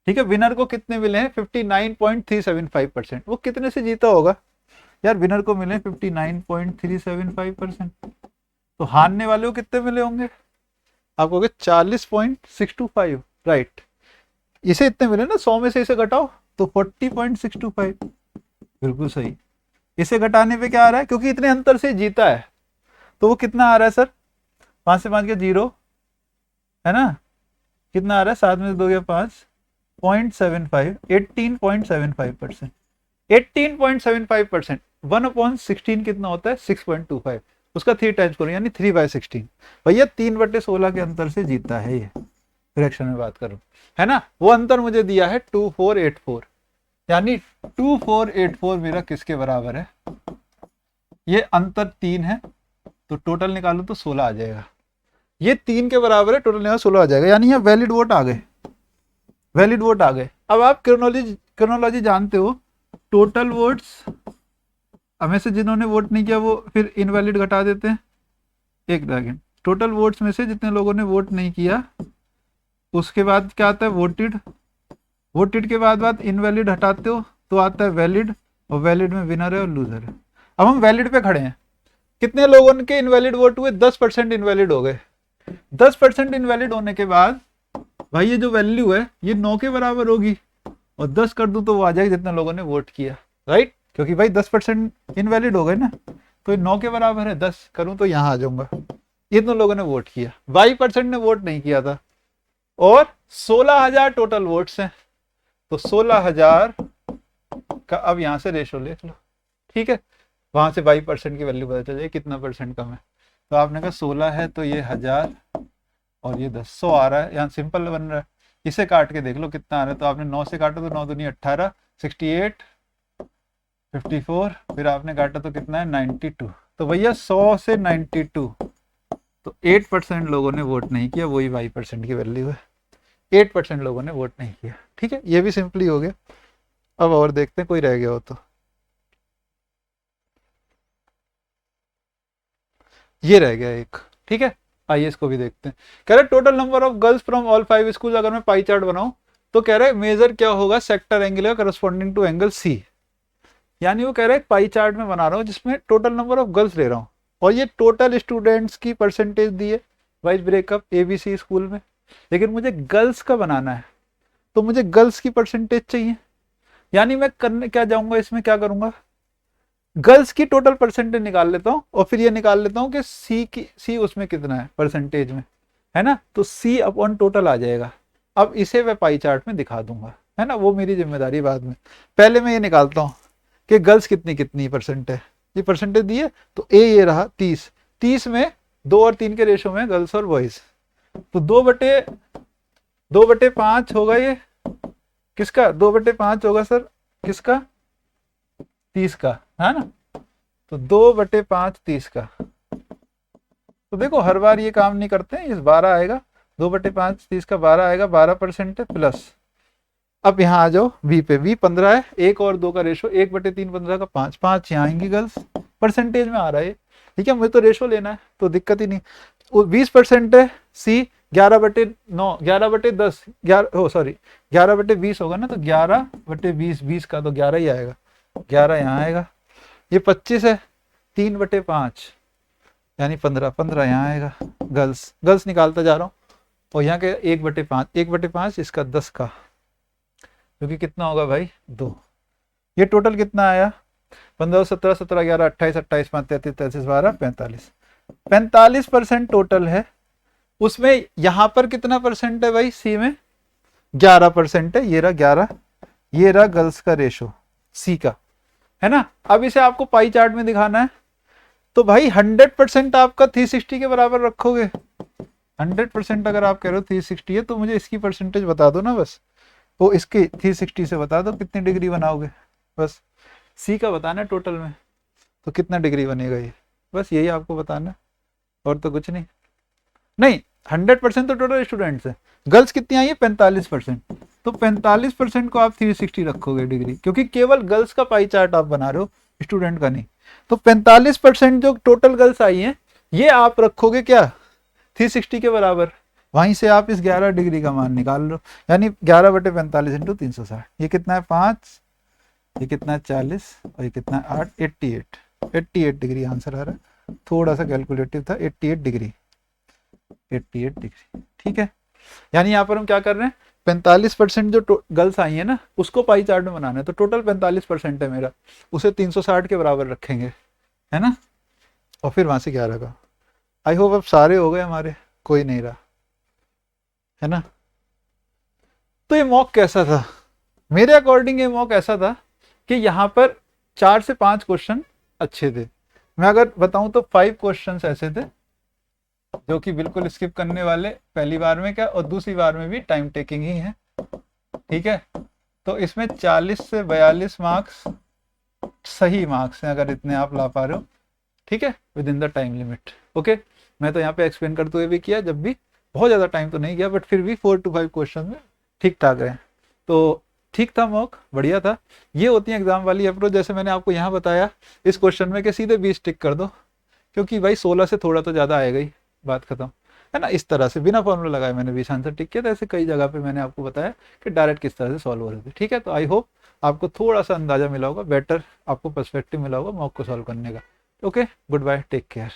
S1: ठीक है। विनर को कितने मिले हैं 59.375%। वो कितने से जीता होगा यार? विनर को मिले 59.375%। तो हारने वाले को कितने मिले होंगे? आप कहोगे 40.625, राइट। इसे इतने मिले ना, 100 में से इसे घटाओ तो 40.625, बिल्कुल सही। इसे घटाने पे क्या आ रहा है? क्योंकि इतने अंतर से जीता है तो वो कितना आ रहा है सर? 5 से 5 के 0 है ना, कितना आ रहा है? 7 में से 2 गया 5, 0.75, 18.75%। 18.75%, 1/16 कितना होता है? 6.25। उसका 3 टाइम्स करो यानी 3/16। भैया 3/16 के अंतर से जीता है ये, फ्रैक्शन में बात करूं, है ना। वो अंतर मुझे दिया है 2484, यानी 2484 मेरा किसके बराबर है? ये अंतर 3 है तो टोटल निकालू तो 16 आ जाएगा। ये 3 के बराबर है, टोटल निकालो 16 आ जाएगा, यानी यहाँ वैलिड वोट आ गए, वैलिड वोट आ गए। अब आप क्रोनोलॉजी जानते हो, टोटल वोट्स हमें से जिन्होंने वोट नहीं किया वो फिर इनवैलिड घटा देते हैं। एक सेकेंड, टोटल वोट्स में से जितने लोगों ने वोट नहीं किया उसके बाद क्या आता है? वोटेड। वोटेड के बाद इनवैलिड हटाते हो तो आता है वैलिड, और वैलिड में विनर है और लूजर है। अब हम वैलिड पे खड़े हैं, कितने लोगों के इनवैलिड वोट हुए? 10% इनवैलिड हो गए। 10% इनवैलिड होने के बाद भाई ये जो वैल्यू है ये 9 के बराबर होगी, और 10 कर दूं तो वो आ जाएगी जितने लोगों ने वोट किया, राइट। क्योंकि भाई 10% इनवैलिड हो गए ना, तो ये 9 के बराबर है। 10 करूं तो यहां आ जाऊंगा। इतने लोगों ने वोट किया, 22% ने वोट नहीं किया था, और 16,000 टोटल वोट्स हैं। तो 16,000 का अब यहां से रेशो लिख लो, ठीक है। वहां से 22% की वैल्यू पता चल जाए कितना परसेंट कम है। तो आपने कहा 16 है तो ये 1000 और ये 10, 100 आ रहा है। यहाँ सिंपल बन रहा है, इसे काट के देख लो कितना आ रहा है। तो आपने 9 से काटा तो 9 दूनी 18, 68, 54, फिर आपने काटा तो कितना है 92। तो भैया 100 से 92, तो 8% लोगों ने वोट नहीं किया, वही 22% की वैल्यू है। 8% लोगों ने वोट नहीं किया, ठीक है। ये भी सिंपली हो गया। अब और देखते हैं कोई रह गया हो तो। ये रह गया एक, ठीक है। आइए इसको भी देखते हैं। कह रहे total number of girls from all 5 school. अगर मैं पाई चार्ट बनाऊं तो कह रहे मेजर क्या होगा? Sector angle corresponding to angle C. यानी वो कह रहा है पाई चार्ट में बना रहा हूँ जिसमें टोटल नंबर ऑफ गर्ल्स ले रहा हूँ, और ये टोटल स्टूडेंट्स की परसेंटेज दी है वाइज ब्रेकअप ABC स्कूल में। लेकिन मुझे गर्ल्स का बनाना है, तो मुझे गर्ल्स की परसेंटेज चाहिए। यानी मैं करने क्या जाऊंगा, इसमें क्या करूंगा? गर्ल्स की टोटल परसेंटेज निकाल लेता हूँ, और फिर ये निकाल लेता हूँ कि सी उसमें कितना है परसेंटेज में, है ना। तो सी अपॉन टोटल आ जाएगा। अब इसे मैं पाई चार्ट में दिखा दूंगा, है ना, वो मेरी जिम्मेदारी बाद में। पहले मैं ये निकालता हूँ कि गर्ल्स कितनी कितनी परसेंट है। ये परसेंटेज दी है तो ए ये रहा 30, 30 में 2 और 3 के रेशो में गर्ल्स और बॉयज, तो 2/5 होगा ये किसका? 2/5 होगा सर किसका? 30 का, है ना। तो 2/5 30 का। तो देखो हर बार ये काम नहीं करते हैं, इस 12 आएगा, 2/5 30 का 12 आएगा, 12% है प्लस। अब यहाँ आ जाओ बी पे, बी 15 है, 1 और 2 का रेशो, 1/3 15 का 5, 5 यहाँ आएंगी गर्ल्स, परसेंटेज में आ रहा है, ठीक है। मुझे तो रेशो लेना है तो दिक्कत ही नहीं। 20% है सी, 11/9, 11/10, 11/20 होगा ना, तो 11/20, 20 का तो 11 ही आएगा, 11 यहाँ आएगा। ये 25 है, 3/5 यानी 15, 15 यहाँ आएगा। गर्ल्स गर्ल्स निकालता जा रहा हूँ, और यहाँ के 1/5, 1/5 इसका 10 का, क्योंकि कितना होगा भाई 2। ये टोटल कितना आया? 15, 17, 17, 11, 28, 28, 5, 33, 33, 12, 45, 45% टोटल है। उसमें यहाँ पर कितना परसेंट है भाई? सी में 11% है, ये रहा 11, ये रहा गर्ल्स का रेशो सी का, है ना। अब इसे आपको पाई चार्ट में दिखाना है, तो भाई 100% आपका 360 के बराबर रखोगे। 100% अगर आप कह रहे हो 360 है, तो मुझे इसकी परसेंटेज बता दो ना बस, वो इसकी 360 से बता दो कितनी डिग्री बनाओगे, बस। सी का बताना है टोटल में, तो कितना डिग्री बनेगा ये, बस यही आपको बताना है, और तो कुछ नहीं। नहीं, 100% तो टोटल स्टूडेंट्स है, गर्ल्स कितनी आई है 45%, तो 45% को आप 360 रखोगे डिग्री, क्योंकि केवल गर्ल्स का पाई चार्ट आप बना रहे हो, स्टूडेंट का नहीं। तो 45% जो टोटल गर्ल्स आई हैं ये आप रखोगे क्या 360 के बराबर, वहीं से आप इस 11 डिग्री का मान निकाल लो, यानी 11/45 इंटू 360, ये कितना है 5, ये कितना है 40 और ये कितना है 8, 88 डिग्री आंसर आ रहा है, थोड़ा सा कैलकुलेटिव था, 88 डिग्री, 88 डिग्री, ठीक है। यानी यहाँ पर हम क्या कर रहे हैं, 45% जो गर्ल्स आई है ना उसको पाई चार्ट में बनाना है, तो टोटल 45% है मेरा, उसे 360 के बराबर रखेंगे, है ना, और फिर वहां से 11 का। आई होप अब सारे हो गए हमारे, कोई नहीं रहा, है ना। तो ये मॉक कैसा था, मेरे अकॉर्डिंग ये मॉक ऐसा था कि यहाँ पर 4 से 5 क्वेश्चन अच्छे थे, मैं अगर बताऊं तो 5 क्वेश्चंस ऐसे थे जो कि बिल्कुल स्किप करने वाले, पहली बार में क्या और दूसरी बार में भी टाइम टेकिंग ही है, ठीक है। तो इसमें 40 से 42 मार्क्स सही मार्क्स हैं अगर इतने आप ला पा रहे हो, ठीक है, with in the time limit. Okay, मैं तो यहाँ पे एक्सप्लेन करते हुए भी किया, जब भी बहुत ज़्यादा टाइम तो नहीं गया, बट फिर भी 4 to 5 क्वेश्चन में ठीक ठाक रहे, तो ठीक था मॉक, बढ़िया था। ये होती है एग्जाम वाली अप्रोच, जैसे मैंने आपको यहाँ बताया इस क्वेश्चन में कि सीधे 20 टिक कर दो, क्योंकि भाई 16 से थोड़ा तो ज़्यादा आएगा ही, बात खत्म, है ना। इस तरह से बिना फॉर्मूला लगाए मैंने 20 आंसर टिक किया था, ऐसे कई जगह पे मैंने आपको बताया कि डायरेक्ट किस तरह से सॉल्व हो रहे थे, ठीक है। तो आई होप आपको थोड़ा सा अंदाजा मिला होगा, बेटर आपको पर्सपेक्टिव मिला होगा मॉक को सॉल्व करने का। Okay, good bye, take care.